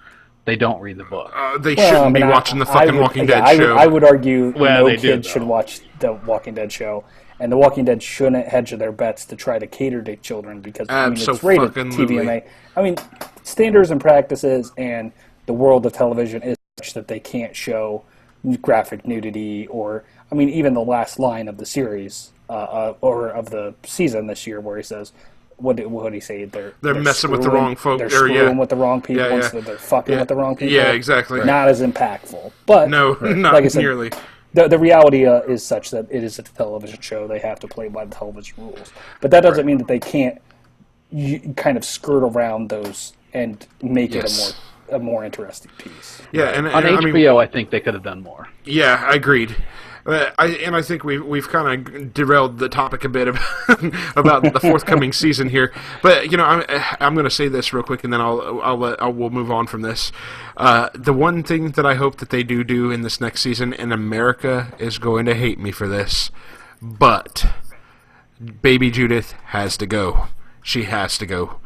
They don't read the book. They shouldn't be watching the fucking Walking Dead show. I would argue no kid should watch the Walking Dead show. And The Walking Dead shouldn't hedge their bets to try to cater to children because it's rated TVMA. I mean, standards and practices and the world of television is such that they can't show graphic nudity or, even the last line of the series or of the season this year where he says, what did he say? They're messing with the wrong folk. They're screwing with the wrong people instead of they're fucking with the wrong people. Yeah, exactly. Not as impactful. But no, not like I said, nearly. The reality is such that it is a television show. They have to play by the television rules. But that doesn't mean that they can't kind of skirt around those and make it a more interesting piece. Yeah, and on HBO, I think they could have done more. Yeah, I agreed. I think we've kind of derailed the topic a bit about the forthcoming season here. But I'm going to say this real quick, and then we'll move on from this. The one thing that I hope that they do in this next season, and America is going to hate me for this, but Baby Judith has to go. She has to go.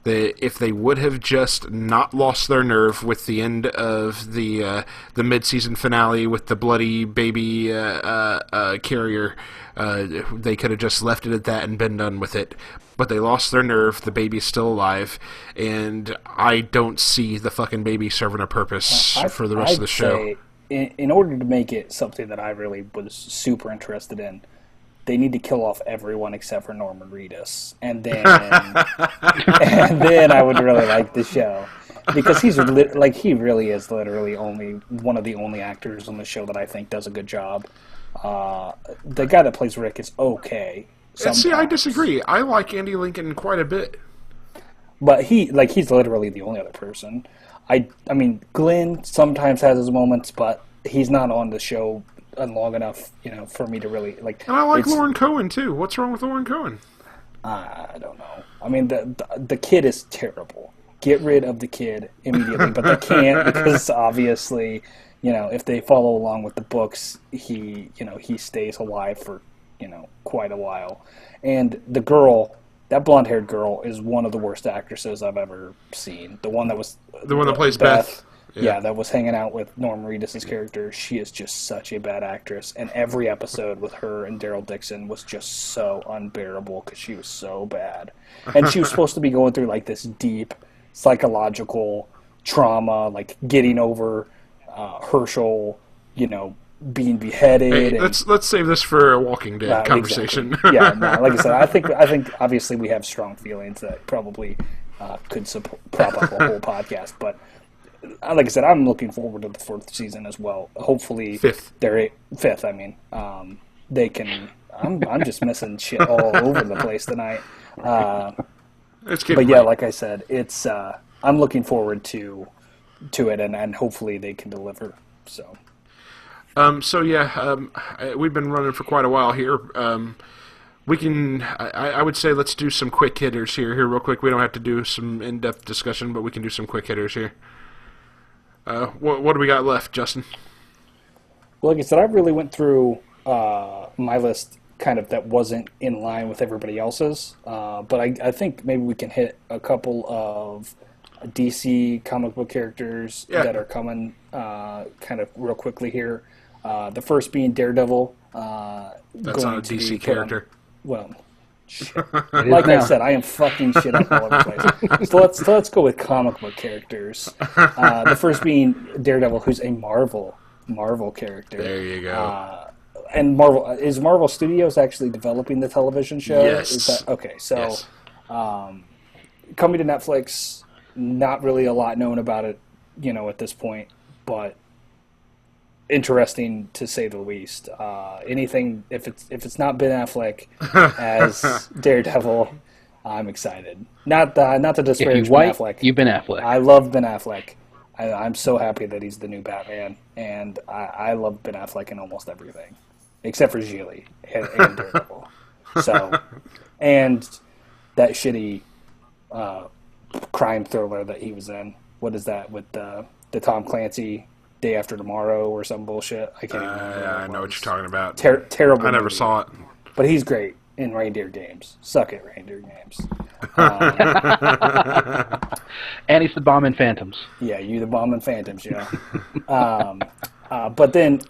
If they would have just not lost their nerve with the end of the mid-season finale with the bloody baby carrier, they could have just left it at that and been done with it. But they lost their nerve. The baby's still alive, and I don't see the fucking baby serving a purpose for the rest of the show. In order to make it something that I really was super interested in, they need to kill off everyone except for Norman Reedus, and then I would really like the show because he really is literally only one of the only actors on the show that I think does a good job. The guy that plays Rick is okay. See, I disagree. I like Andy Lincoln quite a bit, but he's literally the only other person. I mean, Glenn sometimes has his moments, but he's not on the show long enough, for me to really like. And I like Lauren Cohen too. What's wrong with Lauren Cohen? I don't know. I mean, the kid is terrible. Get rid of the kid immediately, but they can't because obviously, if they follow along with the books, he stays alive for quite a while. And the girl, that blonde-haired girl, is one of the worst actresses I've ever seen. The one that plays Beth. Yeah, that was hanging out with Norm Reedus' character. She is just such a bad actress. And every episode with her and Daryl Dixon was just so unbearable because she was so bad. And she was supposed to be going through like this deep psychological trauma, like getting over Herschel, being beheaded. Hey, let's save this for a Walking Dead conversation. Exactly. Yeah, no, like I said, I think obviously we have strong feelings that probably could prop up a whole podcast. But like I said, I'm looking forward to the 4th season as well. Hopefully, 5th. They're 5th. I mean, they can. I'm just missing shit all over the place tonight. But yeah, like I said, it's. I'm looking forward to it, and hopefully they can deliver. So. We've been running for quite a while here. We can, I would say, let's do some quick hitters here real quick. We don't have to do some in-depth discussion, but we can do some quick hitters here. What do we got left, Justin? Well, like I said, I really went through my list kind of that wasn't in line with everybody else's, but I think maybe we can hit a couple of DC comic book characters that are coming kind of real quickly here. The first being Daredevil. That's not a DC character. Shit. Like I said, I am fucking shit up all over the place. So let's go with comic book characters. The first being Daredevil, who's a Marvel character. There you go. And Marvel Studios actually developing the television show? Yes. Is that, okay, so yes. Coming to Netflix, not really a lot known about it, at this point, but interesting to say the least. Anything if it's not Ben Affleck as Daredevil, I'm excited. Not to disparage Ben Affleck. You Ben Affleck. I love Ben Affleck. I'm so happy that he's the new Batman, and I love Ben Affleck in almost everything, except for Gigli and Daredevil. So, and that shitty crime thriller that he was in. What is that with the Tom Clancy Day After Tomorrow or some bullshit? I can't even remember. I know what you're talking about. Terrible. I never movie. saw it. But he's great in Reindeer Games. Suck it, Reindeer Games. And he's the bomb in Phantoms. Yeah, you the bomb in Phantoms, yeah. But then,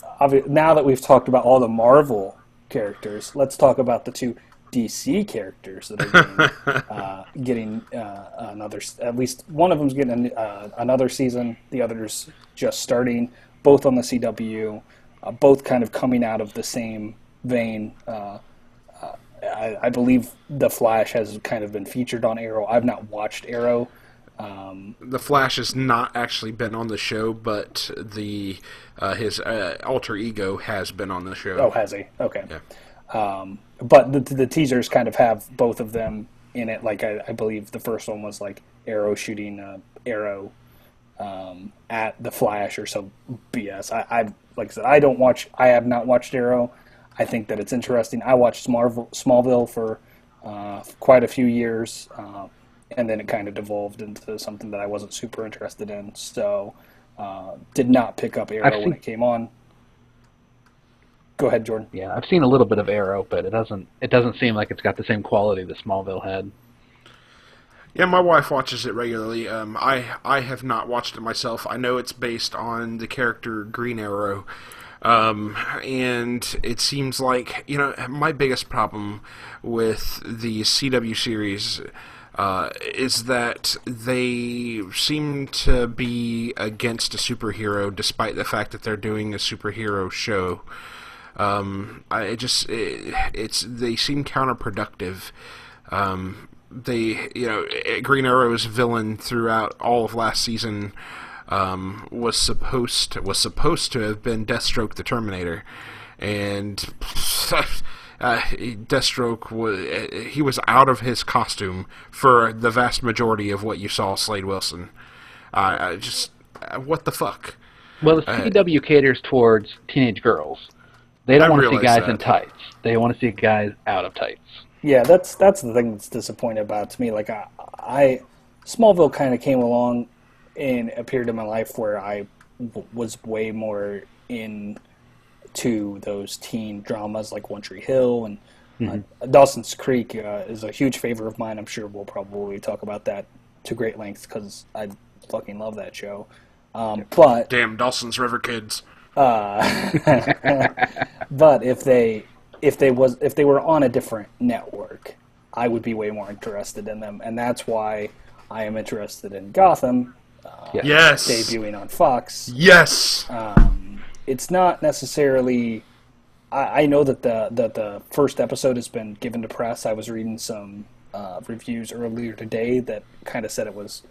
now that we've talked about all the Marvel characters, let's talk about the 2 DC characters that are getting another. At least one of them's getting another season. The other's just starting. Both on the CW. Both kind of coming out of the same vein. I believe the Flash has kind of been featured on Arrow. I've not watched Arrow. The Flash has not actually been on the show, but his alter ego has been on the show. Oh, has he? Okay. Yeah. But the teasers kind of have both of them in it. Like I believe the first one was like Arrow shooting Arrow at the Flash or some BS. I like I said, I have not watched Arrow. I think that it's interesting. I watched Smallville for quite a few years, and then it kind of devolved into something that I wasn't super interested in. So did not pick up Arrow when it came on. Go ahead, Jordan. Yeah, I've seen a little bit of Arrow, but it doesn't seem like it's got the same quality that Smallville had. Yeah, my wife watches it regularly. I have not watched it myself. I know it's based on the character Green Arrow. And it seems like, my biggest problem with the CW series is that they seem to be against a superhero despite the fact that they're doing a superhero show. They seem counterproductive. Green Arrow's villain throughout all of last season was supposed to have been Deathstroke the Terminator, and Deathstroke was out of his costume for the vast majority of what you saw Slade Wilson. What the fuck? Well, the CW caters towards teenage girls. They don't want to see guys in tights. They want to see guys out of tights. Yeah, that's the thing that's disappointing about it to me. Like Smallville kind of came along in a period of my life where I was way more into those teen dramas like One Tree Hill and Dawson's Creek is a huge favorite of mine. I'm sure we'll probably talk about that to great length because I fucking love that show. But damn Dawson's River Kids. But if they were on a different network, I would be way more interested in them, and that's why I am interested in Gotham. Yes. Debuting on Fox. Yes. It's not necessarily. I know that the first episode has been given to press. I was reading some reviews earlier today that kind of said it wasn't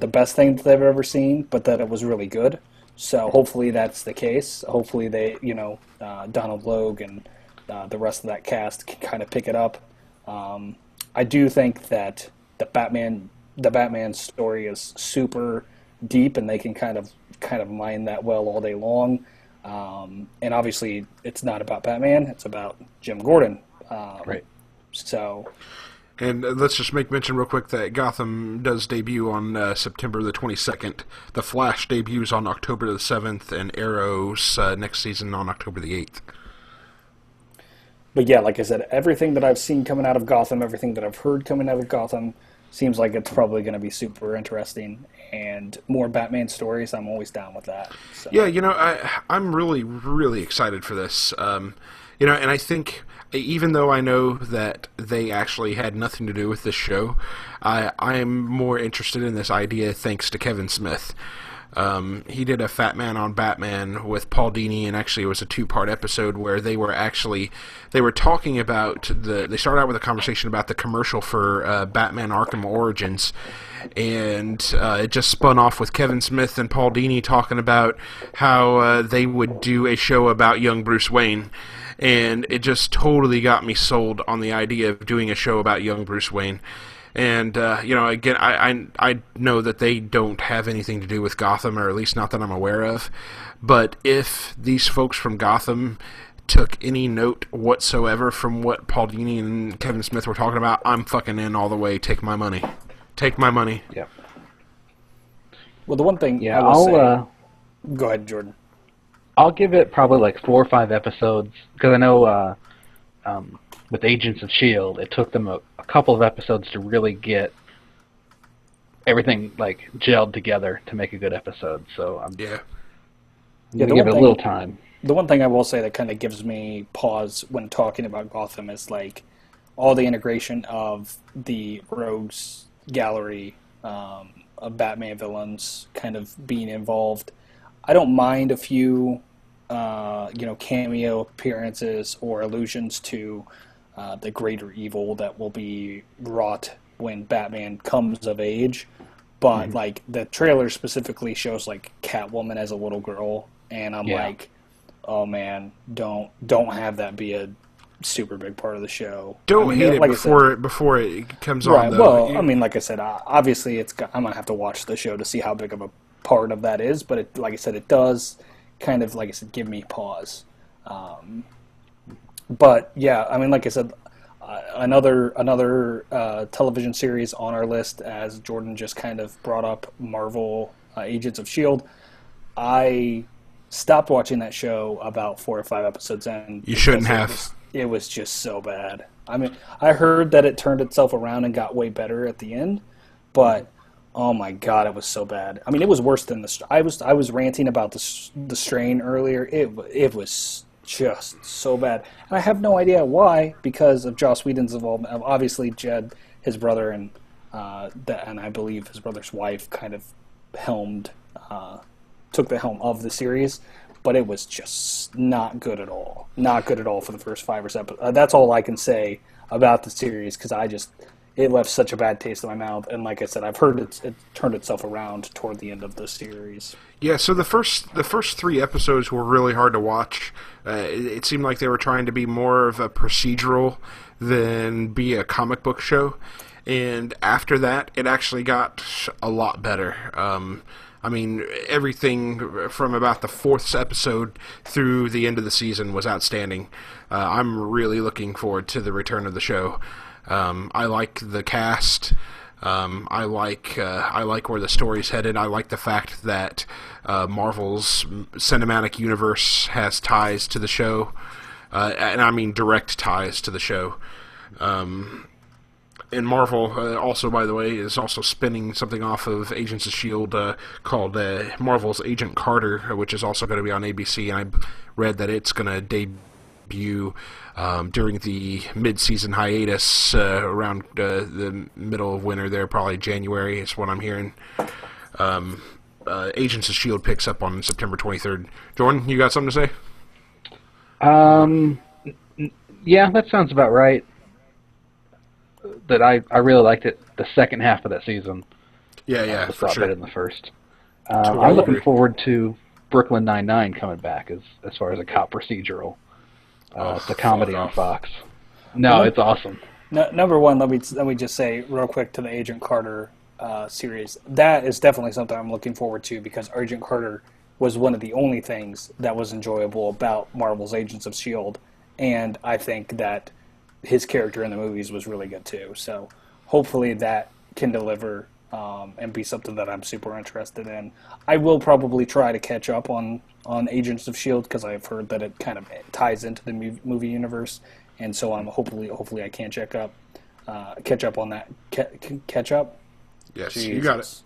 the best thing that they've ever seen, but that it was really good. So hopefully that's the case. Hopefully they, Donald Logue and the rest of that cast can kind of pick it up. I do think that the Batman story is super deep, and they can kind of mine that well all day long. And obviously, it's not about Batman; it's about Jim Gordon. Right. So. And let's just make mention real quick that Gotham does debut on September the 22nd. The Flash debuts on October the 7th, and Arrow's next season on October the 8th. But yeah, like I said, everything that I've seen coming out of Gotham, everything that I've heard coming out of Gotham, seems like it's probably going to be super interesting. And more Batman stories, I'm always down with that. So. Yeah, I'm really, really excited for this. And I think, even though I know that they actually had nothing to do with this show, I am more interested in this idea thanks to Kevin Smith. He did a Fat Man on Batman with Paul Dini, and actually it was a 2-part episode where they were talking about they started out with a conversation about the commercial for Batman Arkham Origins, and it just spun off with Kevin Smith and Paul Dini talking about how they would do a show about young Bruce Wayne. And it just totally got me sold on the idea of doing a show about young Bruce Wayne. And, again, I know that they don't have anything to do with Gotham, or at least not that I'm aware of. But if these folks from Gotham took any note whatsoever from what Paul Dini and Kevin Smith were talking about, I'm fucking in all the way. Take my money. Take my money. Yeah. Well, the one thing I will say... Go ahead, Jordan. I'll give it probably like 4 or 5 episodes, because I know with Agents of S.H.I.E.L.D., it took them a couple of episodes to really get everything like gelled together to make a good episode. So I'm going to give it a little time. The one thing I will say that kind of gives me pause when talking about Gotham is like all the integration of the rogues gallery of Batman villains kind of being involved. I don't mind a few cameo appearances or allusions to the greater evil that will be wrought when Batman comes of age. But like the trailer specifically shows like Catwoman as a little girl, and I'm like, oh man, don't have that be a super big part of the show. Don't hate it before it comes on. Right. Well, I mean, like I said, obviously I'm gonna have to watch the show to see how big of a part of that is, but like I said, it does kind of, like I said, give me pause. But yeah, I mean, like I said, another television series on our list, as Jordan just kind of brought up, Marvel Agents of S.H.I.E.L.D. I stopped watching that show about 4 or 5 episodes in. You shouldn't have. It was just so bad. I mean, I heard that it turned itself around and got way better at the end, but oh my god, it was so bad. I mean, it was worse than I was ranting about the Strain earlier. It was just so bad, and I have no idea why, because of Joss Whedon's involvement. Obviously, Jed, his brother, and I believe his brother's wife kind of took the helm of the series, but it was just not good at all. Not good at all for the first 5 or 7. That's all I can say about the series, because it left such a bad taste in my mouth. And like I said, I've heard it turned itself around toward the end of the series. Yeah, so the first 3 episodes were really hard to watch. It seemed like they were trying to be more of a procedural than be a comic book show. And after that, it actually got a lot better. I mean, everything from about the 4th episode through the end of the season was outstanding. I'm really looking forward to the return of the show. I like the cast. I like where the story's headed. I like the fact that Marvel's cinematic universe has ties to the show, and I mean direct ties to the show. And Marvel, also, by the way, is also spinning something off of Agents of S.H.I.E.L.D. Called Marvel's Agent Carter, which is also going to be on ABC, and I read that it's going to debut during the mid-season hiatus around the middle of winter there, probably January is what I'm hearing. Agents of S.H.I.E.L.D. picks up on September 23rd. Jordan, you got something to say? Yeah, that sounds about right. That I really liked it, the second half of that season. Yeah, was for a lot sure. better than the first. Totally I'm looking agree. forward to Brooklyn Nine-Nine coming back as far as a cop procedural. It's a comedy on Fox. No, it's awesome. Number one, let me just say real quick to the Agent Carter series. That is definitely something I'm looking forward to because Agent Carter was one of the only things that was enjoyable about Marvel's Agents of S.H.I.E.L.D. And I think that his character in the movies was really good too. So hopefully that can deliver and be something that I'm super interested in. I will probably try to catch up on Agents of S.H.I.E.L.D. because I've heard that it kind of ties into the movie universe. And so I'm hopefully I can catch up on that. Catch up? Yes, Jesus. you got it.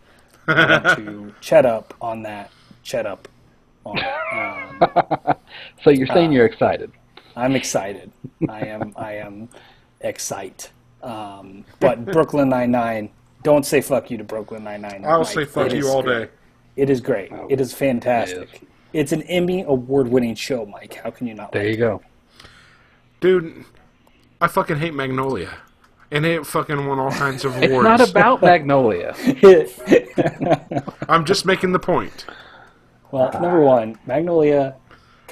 I want to chat up on that. Chat up on it. So you're saying you're excited? I'm excited. I am excited. But Brooklyn Nine-Nine, don't say fuck you to Brooklyn Nine-Nine. I'll say fuck you all day. It is great. Oh, it is fantastic. It's an Emmy award-winning show, Mike. How can you not There like you go. Dude, I fucking hate Magnolia. And it fucking won all kinds of awards. It's not about Magnolia. I'm just making the point. Well, number one, Magnolia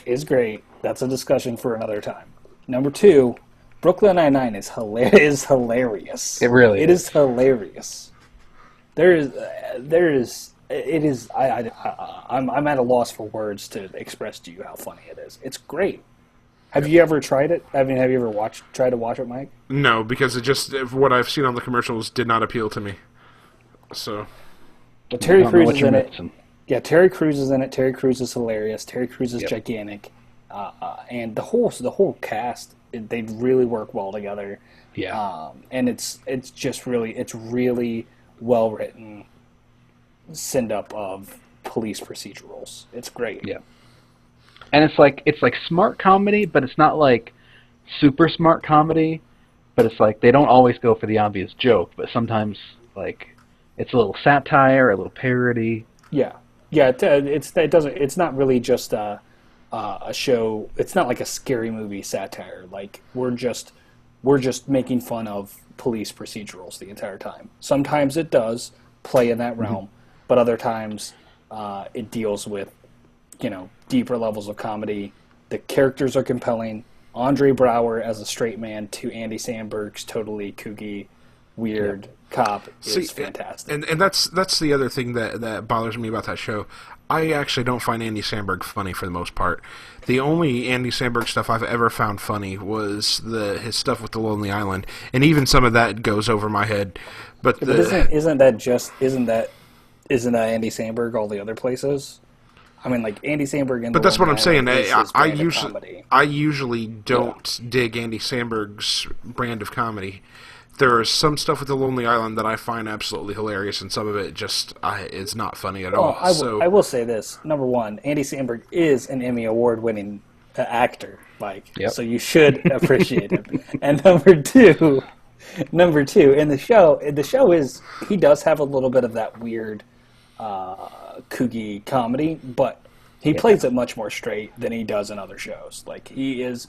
is great. That's a discussion for another time. Number two, Brooklyn Nine-Nine is hilarious. It really is. It is hilarious. I'm at a loss for words to express to you how funny it is. It's great. Have you ever tried it? I mean, have you ever tried to watch it, Mike? No, because what I've seen on the commercials did not appeal to me. So, Well, Terry I don't know Crews what is you're in it. missing. Yeah, Terry Crews is in it. Terry Crews is hilarious. Terry Crews is gigantic, and the whole cast they really work well together. Yeah. And it's really well written send up of police procedurals. It's great. Yeah. And it's like smart comedy, but it's not like super smart comedy. But it's like they don't always go for the obvious joke, but sometimes like it's a little satire, a little parody. Yeah. It's not really just a show. It's not like a scary movie satire. Like we're just making fun of police procedurals the entire time. Sometimes it does play in that realm, but other times it deals with deeper levels of comedy. The characters are compelling. Andre Braugher as a straight man to Andy Samberg's totally kooky, weird cop is fantastic. And that's the other thing that bothers me about that show. I actually don't find Andy Samberg funny for the most part. The only Andy Samberg stuff I've ever found funny was his stuff with the Lonely Island, and even some of that goes over my head. But isn't that Andy Samberg all the other places? I mean, like Andy Samberg and. But that's what I'm saying. I usually usually don't dig Andy Samberg's brand of comedy. There is some stuff with the Lonely Island that I find absolutely hilarious, and some of it just is not funny at all. I will say this: number one, Andy Samberg is an Emmy award-winning actor, Mike. Yep. So you should appreciate him. And number two, in the show is he does have a little bit of that weird, kooky comedy, but he plays it much more straight than he does in other shows. Like he is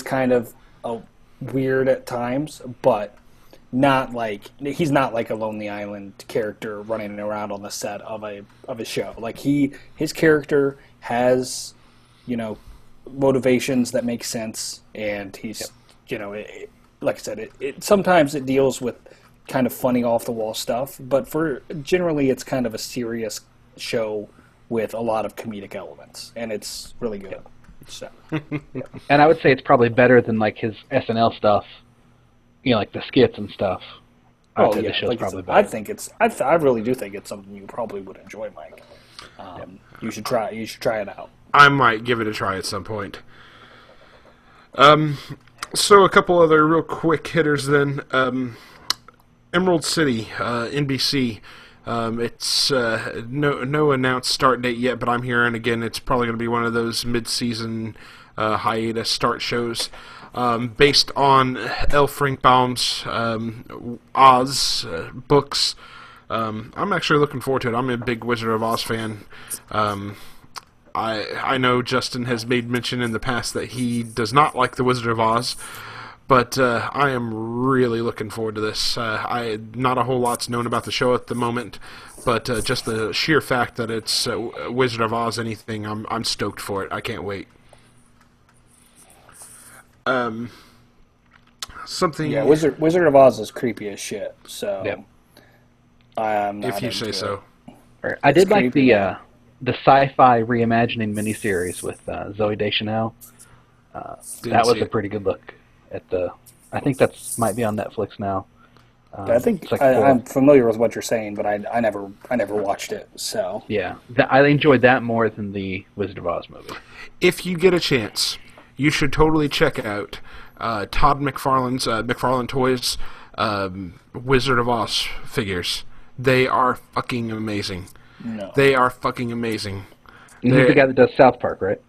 kind of weird at times, but he's not like a Lonely Island character running around on the set of a show. Like his character has, motivations that make sense, and he's, like I said, it sometimes it deals with kind of funny off the wall stuff, but generally it's kind of a serious show with a lot of comedic elements, and it's really good. So, And I would say it's probably better than like his SNL stuff, like the skits and stuff. The show's probably better. I really do think it's something you probably would enjoy, Mike. You should try it out. I might give it a try at some point. So a couple other real quick hitters then. Emerald City, NBC. It's no announced start date yet, but I'm hearing again it's probably going to be one of those mid-season hiatus start shows. Based on L. Frank Baum's Oz books. I'm actually looking forward to it. I'm a big Wizard of Oz fan. I know Justin has made mention in the past that he does not like the Wizard of Oz, but I am really looking forward to this. Not a whole lot's known about the show at the moment, but just the sheer fact that it's Wizard of Oz anything, I'm stoked for it. I can't wait. Something. Yeah, Wizard of Oz is creepy as shit. So, yep. I'm not if you say so. I did like the sci-fi reimagining miniseries with Zooey Deschanel. That was a pretty good look at the. I think that's might be on Netflix now. I think I'm familiar with what you're saying, but I never watched it. So yeah, I enjoyed that more than the Wizard of Oz movie. If you get a chance, you should totally check out Todd McFarlane's McFarlane Toys Wizard of Oz figures. They are fucking amazing. No. They are fucking amazing. He's the guy that does South Park, right?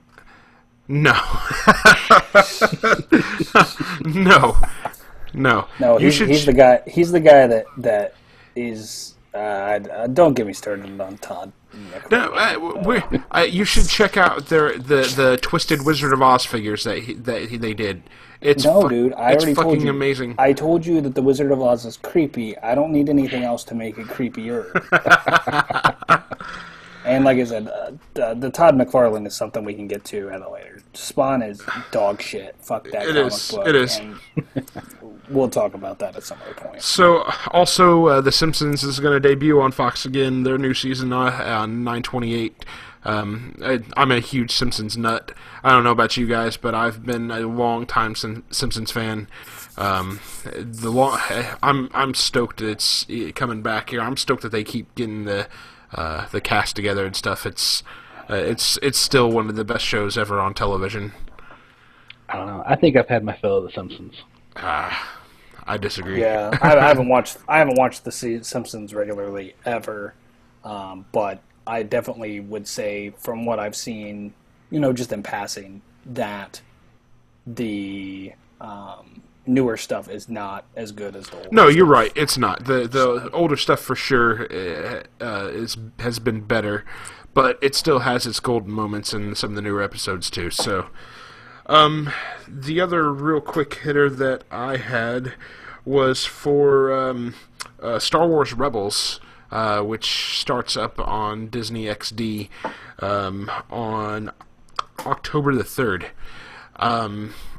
No. No. No, he's the guy. He's the guy that is. Don't get me started on Todd. No, you should check out the Twisted Wizard of Oz figures that they did. Dude, I already told you. Amazing. I told you that the Wizard of Oz is creepy. I don't need anything else to make it creepier. And like I said, the Todd McFarlane is something we can get to at a later. Spawn is dog shit. Fuck that comic book. It is. And we'll talk about that at some other point. So, also, The Simpsons is going to debut on Fox again. Their new season on 9/28. I'm a huge Simpsons nut. I don't know about you guys, but I've been a long time Simpsons fan. I'm stoked that it's coming back here. I'm stoked that they keep getting the cast together and stuff. It's still one of the best shows ever on television. I don't know. I think I've had my fill of The Simpsons. I disagree. Yeah, I haven't watched the Simpsons regularly ever, but I definitely would say from what I've seen, just in passing, that the newer stuff is not as good as the older No, stuff. you're right. It's not. The older stuff for sure has been better, but it still has its golden moments in some of the newer episodes too. So, the other real quick hitter that I had was for Star Wars Rebels, which starts up on Disney XD on October the 3rd.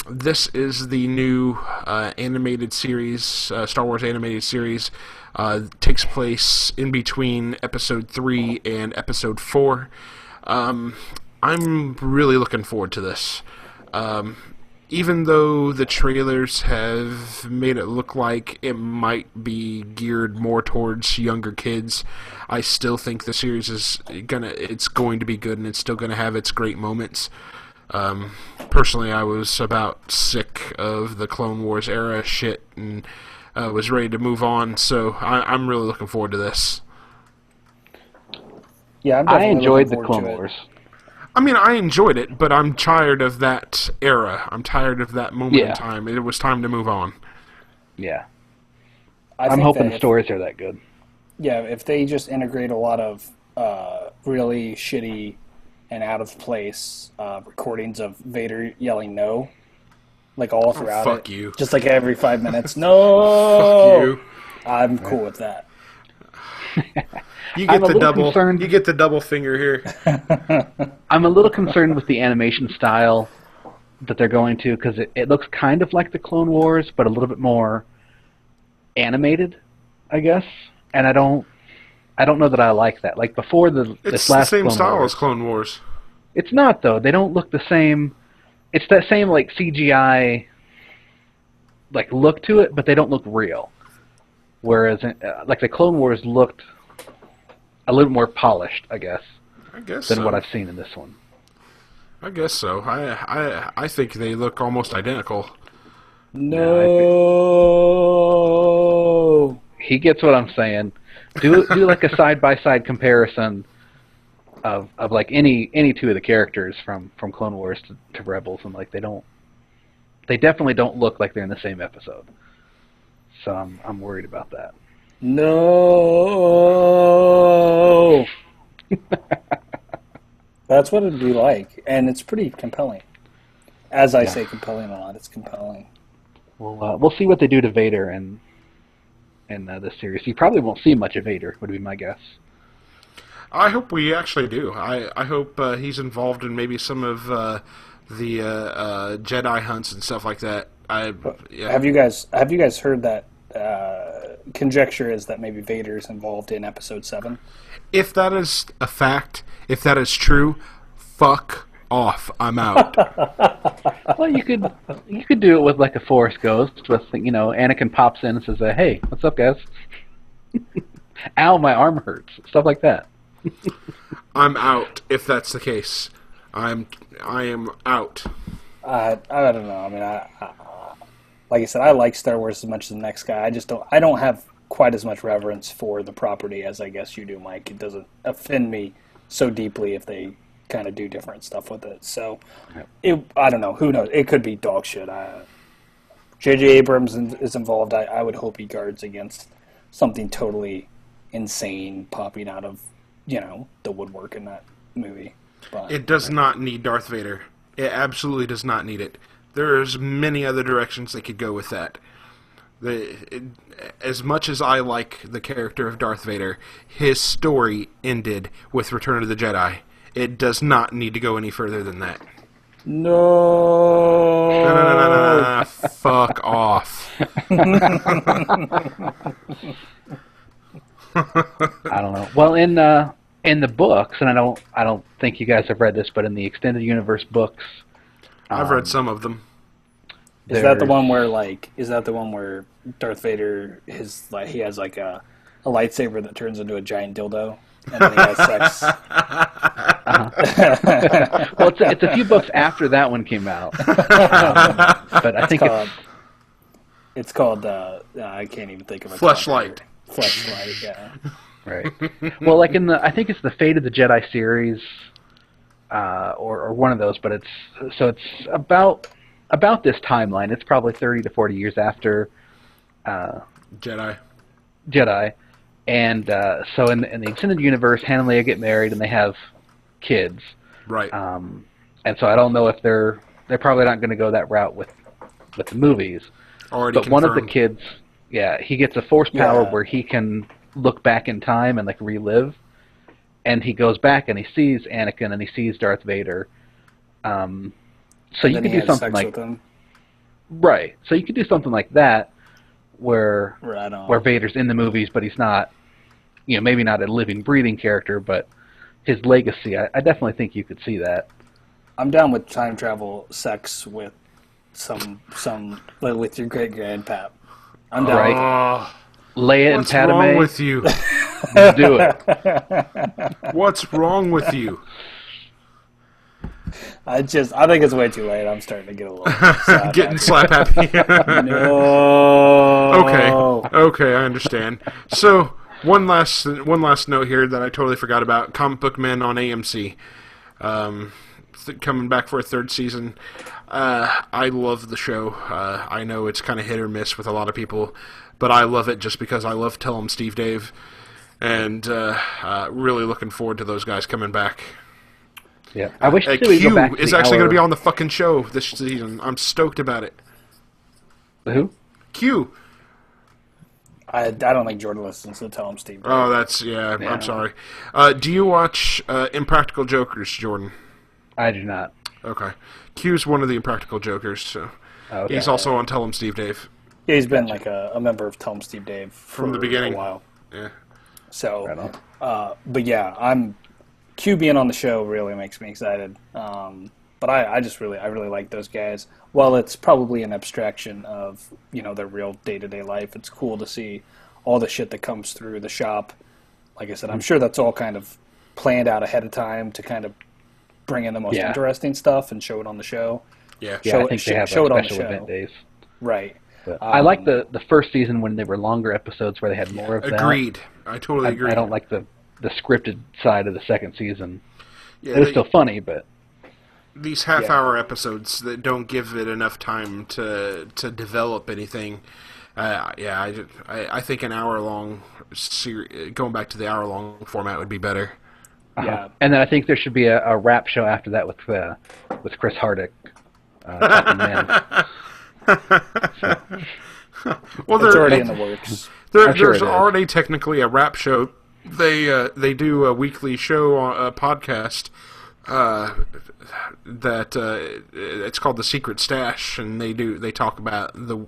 This is the new animated series, Star Wars animated series. Takes place in between Episode 3 and Episode 4. I'm really looking forward to this. Even though the trailers have made it look like it might be geared more towards younger kids, I still think the series is going to be good, and it's still going to have its great moments. Personally, I was about sick of the Clone Wars era shit and was ready to move on, so I'm really looking forward to this. Yeah, I enjoyed the Clone Wars. I mean, I enjoyed it, but I'm tired of that era. I'm tired of that moment in time. It was time to move on. Yeah. I'm hoping the stories are that good. Yeah, if they just integrate a lot of really shitty and out of place recordings of Vader yelling no, like all throughout fuck you. Just like every 5 minutes. No! Fuck you. I'm cool with that. You get the double. Concerned. You get the double finger here. I'm a little concerned with the animation style that they're going to, because it looks kind of like the Clone Wars, but a little bit more animated, I guess. And I don't know that I like that. Like before this last Clone Wars. It's the same style as Clone Wars. It's not though. They don't look the same. It's that same like CGI like look to it, but they don't look real. Whereas like the Clone Wars looked a little more polished, I guess than what I've seen in this one. I guess so. I think they look almost identical. No. He gets what I'm saying. Do like a side by side comparison of like any two of the characters from Clone Wars to Rebels, and like they definitely don't look like they're in the same episode. So I'm worried about that. No. That's what it'd be like, and it's pretty compelling. As I say, compelling a lot. It's compelling. We'll see what they do to Vader in this series. You probably won't see much of Vader, would be my guess. I hope we actually do. I hope he's involved in maybe some of the Jedi hunts and stuff like that. Have you guys heard that conjecture is that maybe Vader's involved in Episode 7? If that is a fact, if that is true, fuck off. I'm out. Well, you could do it with like a Force Ghost, with Anakin pops in and says, "Hey, what's up, guys? Ow, my arm hurts." Stuff like that. I'm out. If that's the case, I am out. I don't know. I mean, like I said, I like Star Wars as much as the next guy. I don't have quite as much reverence for the property as I guess you do, Mike. It doesn't offend me so deeply if they kind of do different stuff with it. So, I don't know. Who knows? It could be dog shit. J.J. Abrams is involved. I would hope he guards against something totally insane popping out of, the woodwork in that movie. But, it does not need Darth Vader. It absolutely does not need it. There's many other directions they could go with that. As much as I like the character of Darth Vader, his story ended with Return of the Jedi. It does not need to go any further than that. No. Fuck off. I don't know. Well, in the books, and I don't think you guys have read this, but in the extended universe books, I've read some of them. Is that the one where Darth Vader he has like a lightsaber that turns into a giant dildo and then he has sex? Well, it's a few books after that one came out, but I think it's called I can't even think of it. Fleshlight. Fleshlight, yeah. Right. Well, like I think it's the Fate of the Jedi series, or one of those, but it's about this timeline. It's probably 30 to 40 years after Jedi. And so in the extended universe, Han and Leia get married and they have kids. Right. And so I don't know if they're probably not going to go that route with the movies. Already but confirmed. One of the kids, he gets a force power where he can look back in time and like relive. And he goes back and he sees Anakin and he sees Darth Vader. So you could do something like right. So you could do something like that, where Vader's in the movies, but he's not, maybe not a living, breathing character, but his legacy. I definitely think you could see that. I'm down with time travel sex with with your great grandpap. I'm down. Right. Leia and Padme. What's wrong with you? Do it. What's wrong with you? I think it's way too late. I'm starting to get a little getting slap happy. No. Okay, I understand. So one last note here that I totally forgot about: Comic Book Men on AMC, coming back for a third season. I love the show. I know it's kind of hit or miss with a lot of people, but I love it just because I love Tell 'em Steve Dave, and really looking forward to those guys coming back. Yeah, I wish Q is actually going to be on the fucking show this season. I'm stoked about it. Who? Q. I don't think Jordan listens to Tell 'em Steve. Oh, yeah. I'm sorry. Do you watch Impractical Jokers, Jordan? I do not. Okay. Q's one of the Impractical Jokers, so he's also on Tell 'em Steve Dave. Yeah, he's been like a member of Tell 'em Steve Dave from the beginning. A while. Yeah. So, but yeah, Q being on the show really makes me excited. But I really like those guys. While it's probably an abstraction of their real day-to-day life, it's cool to see all the shit that comes through the shop. Like I said, I'm sure that's all kind of planned out ahead of time to kind of bring in the most interesting stuff and show it on the show. Yeah, I think they have show it on the special show. event days. Right. But I like the first season when they were longer episodes where they had more of that. Agreed. I totally agree. I don't like the scripted side of the second season. Yeah, it was still funny, but these half-hour episodes that don't give it enough time to develop anything. I think an hour-long going back to the hour-long format would be better. Yeah, and then I think there should be a rap show after that with Chris Hardwick. Talking men. Well, it's already in the works. There's already technically a rap show. They do a weekly show on a podcast that it's called The Secret Stash, and they talk about the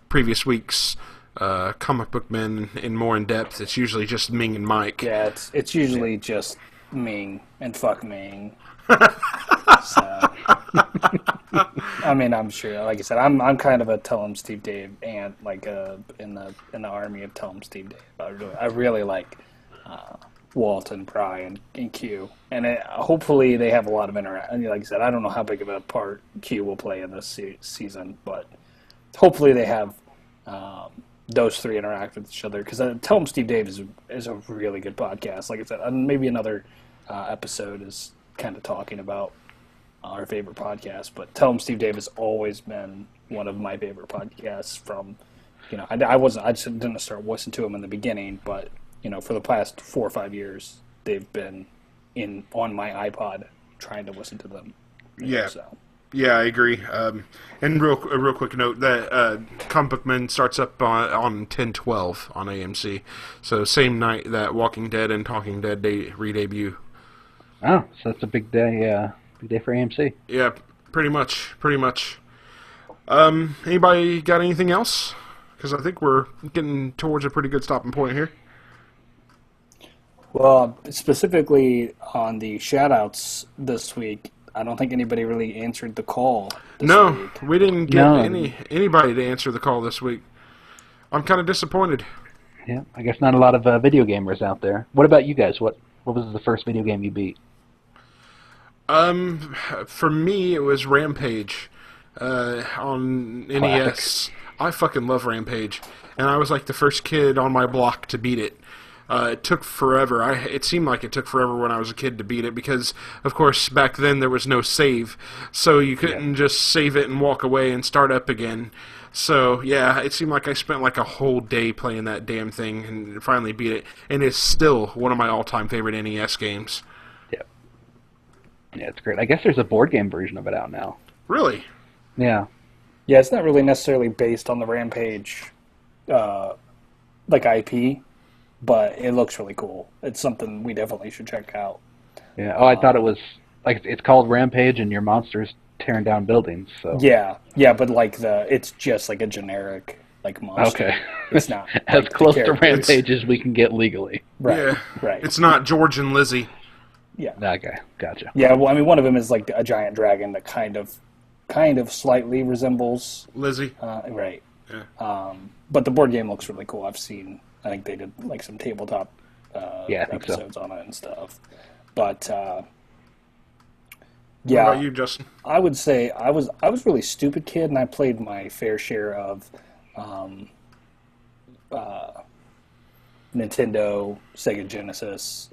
previous week's comic book men in more in depth. It's usually just Ming and Mike. Yeah, it's usually just Ming and fuck Ming. So, I mean, I'm sure. Like I said, I'm kind of a Tell 'em Steve Dave and like in the army of Tell 'em Steve Dave. I really like Walt and Pry and Q, and hopefully they have a lot of interaction. Like I said, I don't know how big of a part Q will play in this season, but hopefully they have those three interact with each other, because Tell 'em Steve Dave is a really good podcast. Like I said, maybe another episode is kind of talking about our favorite podcast, but Tell 'em Steve Dave has always been one of my favorite podcasts. From I just didn't start listening to them in the beginning, but for the past 4 or 5 years they've been on my iPod trying to listen to them. Yeah, I agree. And a real quick note that Comic Book Men starts up on 10/12 on AMC, so same night that Walking Dead and Talking Dead re-debut. Oh, so that's a big day. Big day for AMC. Yeah, pretty much. Anybody got anything else? Because I think we're getting towards a pretty good stopping point here. Well, specifically on the shout-outs this week, I don't think anybody really answered the call this week. We didn't get anybody to answer the call this week. I'm kind of disappointed. Yeah, I guess not a lot of video gamers out there. What about you guys? What was the first video game you beat? For me, it was Rampage on NES. I fucking love Rampage, and I was like the first kid on my block to beat it. It took forever. It seemed like it took forever when I was a kid to beat it because, of course, back then there was no save, so you couldn't just save it and walk away and start up again. So, yeah, it seemed like I spent like a whole day playing that damn thing and finally beat it, and it's still one of my all-time favorite NES games. Yeah, it's great. I guess there's a board game version of it out now. Really? Yeah. Yeah, it's not really necessarily based on the Rampage IP, but it looks really cool. It's something we definitely should check out. Yeah. Oh, I thought it was like it's called Rampage, and your monster's tearing down buildings. So. Yeah, but like it's just like a generic like monster. Okay. It's not as like, close to Rampage as we can get legally. Right. Yeah. Right. It's not George and Lizzie. Yeah. Okay. Gotcha. Yeah. Well, I mean, one of them is like a giant dragon that kind of slightly resembles Lizzie. Right. Yeah. But the board game looks really cool. I think they did like some tabletop episodes on it and stuff. But What about you, Justin? I would say I was a really stupid kid, and I played my fair share of Nintendo, Sega Genesis,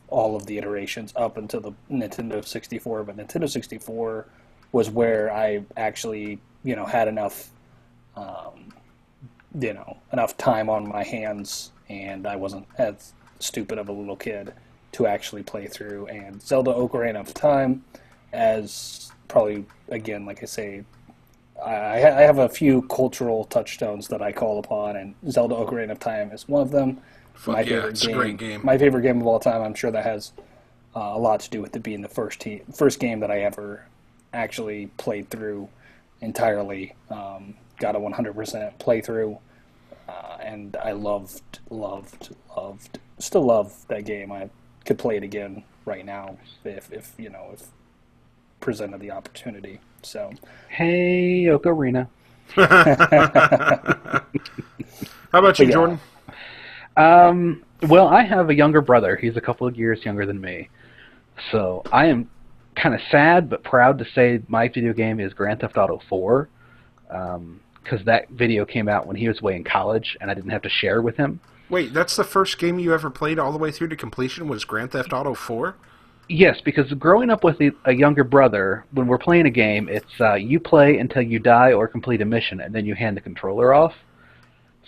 all of the iterations up until the Nintendo 64. But Nintendo 64 was where I actually, had enough, enough time on my hands, and I wasn't as stupid of a little kid to actually play through. And Zelda Ocarina of Time, as probably, again, like I say, I have a few cultural touchstones that I call upon, and Zelda Ocarina of Time is one of them. It's a great game. My favorite game of all time. I'm sure that has a lot to do with it being the first game that I ever actually played through entirely. Got a 100% playthrough, and I still love that game. I could play it again right now if presented the opportunity. So, hey, Ocarina. How about you, Jordan? Well, I have a younger brother. He's a couple of years younger than me. So I am kind of sad but proud to say my video game is Grand Theft Auto 4. Because because that video came out when he was away in college, and I didn't have to share with him. Wait, that's the first game you ever played all the way through to completion was Grand Theft Auto 4? Yes, because growing up with a younger brother, when we're playing a game, it's you play until you die or complete a mission, and then you hand the controller off.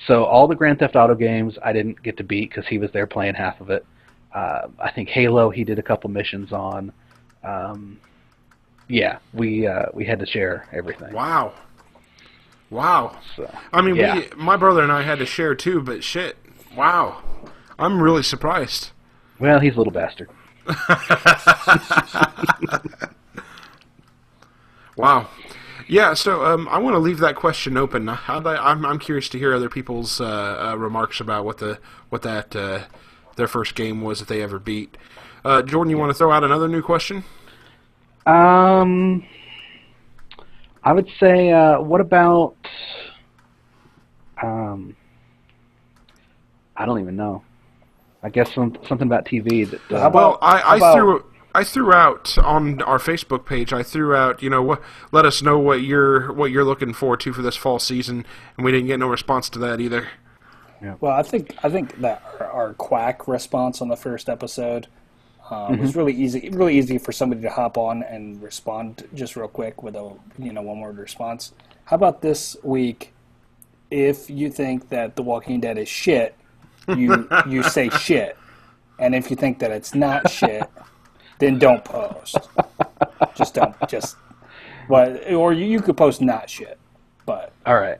So all the Grand Theft Auto games I didn't get to beat because he was there playing half of it. I think Halo he did a couple missions on. We had to share everything. Wow. So, I mean, my brother and I had to share too, but shit. Wow. I'm really surprised. Well, he's a little bastard. Wow. Yeah, so I want to leave that question open. I'm curious to hear other people's remarks about what their first game was that they ever beat. Jordan, you want to throw out another new question? I would say, what about? I don't even know. I guess something about TV that. I threw out on our Facebook page. I threw out, let us know what you're looking forward to for this fall season, and we didn't get no response to that either. Yeah. Well, I think that our Quack response on the first episode was really easy for somebody to hop on and respond just real quick with a one-word response. How about this week? If you think that The Walking Dead is shit, you say shit, and if you think that it's not shit, then don't post. Or you could post not shit, but all right.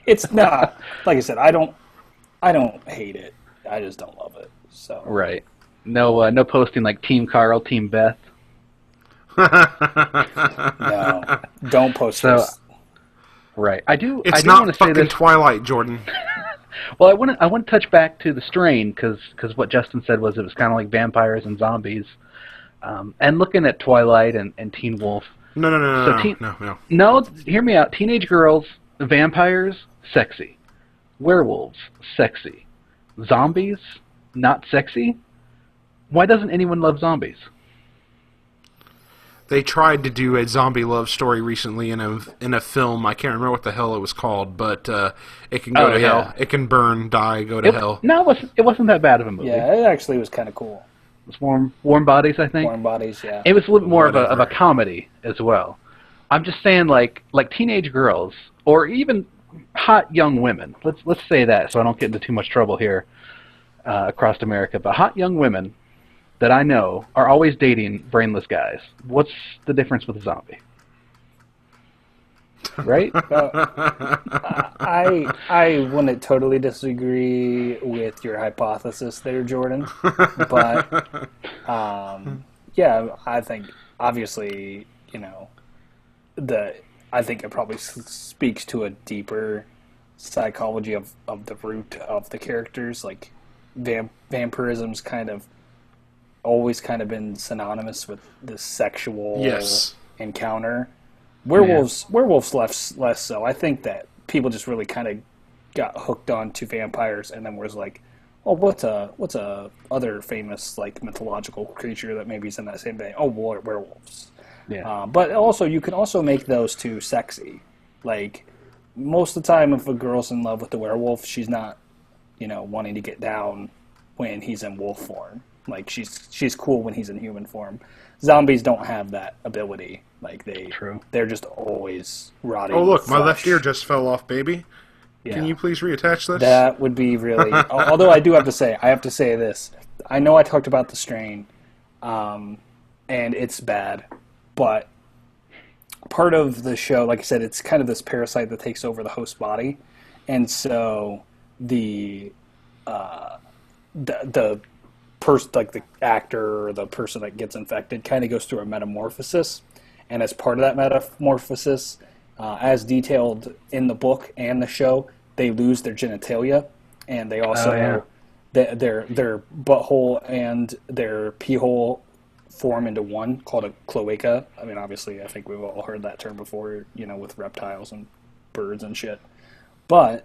It's not, like I said, I don't hate it. I just don't love it. So right. No posting like Team Carl, Team Beth. No, don't post this. Right. I do not want to say fucking this. Twilight, Jordan. Well, I want to touch back to the strain because what Justin said was it was kind of like vampires and zombies, and looking at Twilight and Teen Wolf. No. No, hear me out. Teenage girls, vampires, sexy. Werewolves, sexy. Zombies, not sexy. Why doesn't anyone love zombies? They tried to do a zombie love story recently in a film. I can't remember what the hell it was called, but it can go to hell. It can burn, die, go to hell. No, it wasn't that bad of a movie. Yeah, it actually was kind of cool. It was Warm Bodies, I think. Warm Bodies, yeah. It was a little more of a comedy as well. I'm just saying, like teenage girls or even hot young women. Let's say that, so I don't get into too much trouble here across America. But hot young women that I know are always dating brainless guys. What's the difference with a zombie? Right? I wouldn't totally disagree with your hypothesis there, Jordan. But I think obviously, I think it probably speaks to a deeper psychology of the root of the characters. Like vampirism's always been synonymous with this sexual encounter. Werewolves less so. I think that people just really got hooked on to vampires and then was like, oh, what's a other famous mythological creature that maybe is in that same vein? Oh, werewolves. Yeah. But also you can also make those two sexy. Like most of the time, if a girl's in love with the werewolf, she's not, wanting to get down when he's in wolf form. Like she's cool when he's in human form. Zombies don't have that ability. Like they're just always rotting. Oh look, flesh. my left ear just fell off, baby. Yeah. Can you please reattach this? That would be really. Although I have to say this. I know I talked about the strain, and it's bad, but part of the show, like I said, it's kind of this parasite that takes over the host body, and so the person, like the actor or the person that gets infected, kind of goes through a metamorphosis, and as part of that metamorphosis, as detailed in the book and the show, they lose their genitalia, and they also their butthole and their pee hole form into one called a cloaca. I mean, obviously, I think we've all heard that term before, with reptiles and birds and shit. But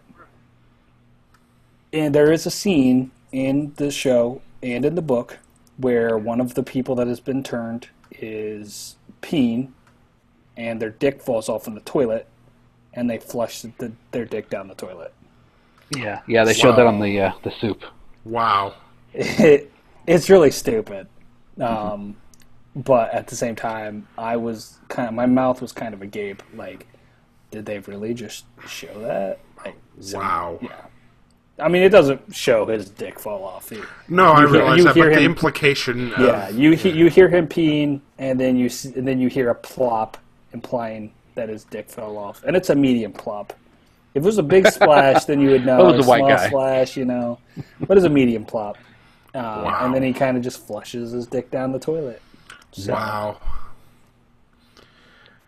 there is a scene in the show and in the book where one of the people that has been turned is peeing, and their dick falls off in the toilet, and they flushed their dick down the toilet. Yeah, they showed that on the soup. Wow. It's really stupid. But at the same time, my mouth was kind of agape. Like, did they really just show that? Like, wow. Yeah. I mean, it doesn't show his dick fall off. No, I realize that, but the implication. Yeah, you hear him peeing, and then you hear a plop, implying that his dick fell off, and it's a medium plop. If it was a big splash, then you would know. It was a white small guy. Splash, What is a medium plop? Wow. And then he kind of just flushes his dick down the toilet. So. Wow.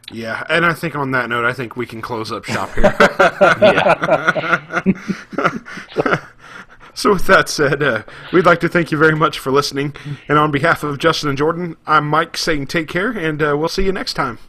Yeah, and I think on that note, I think we can close up shop here. So with that said, we'd like to thank you very much for listening. And on behalf of Justin and Jordan, I'm Mike saying take care, and we'll see you next time.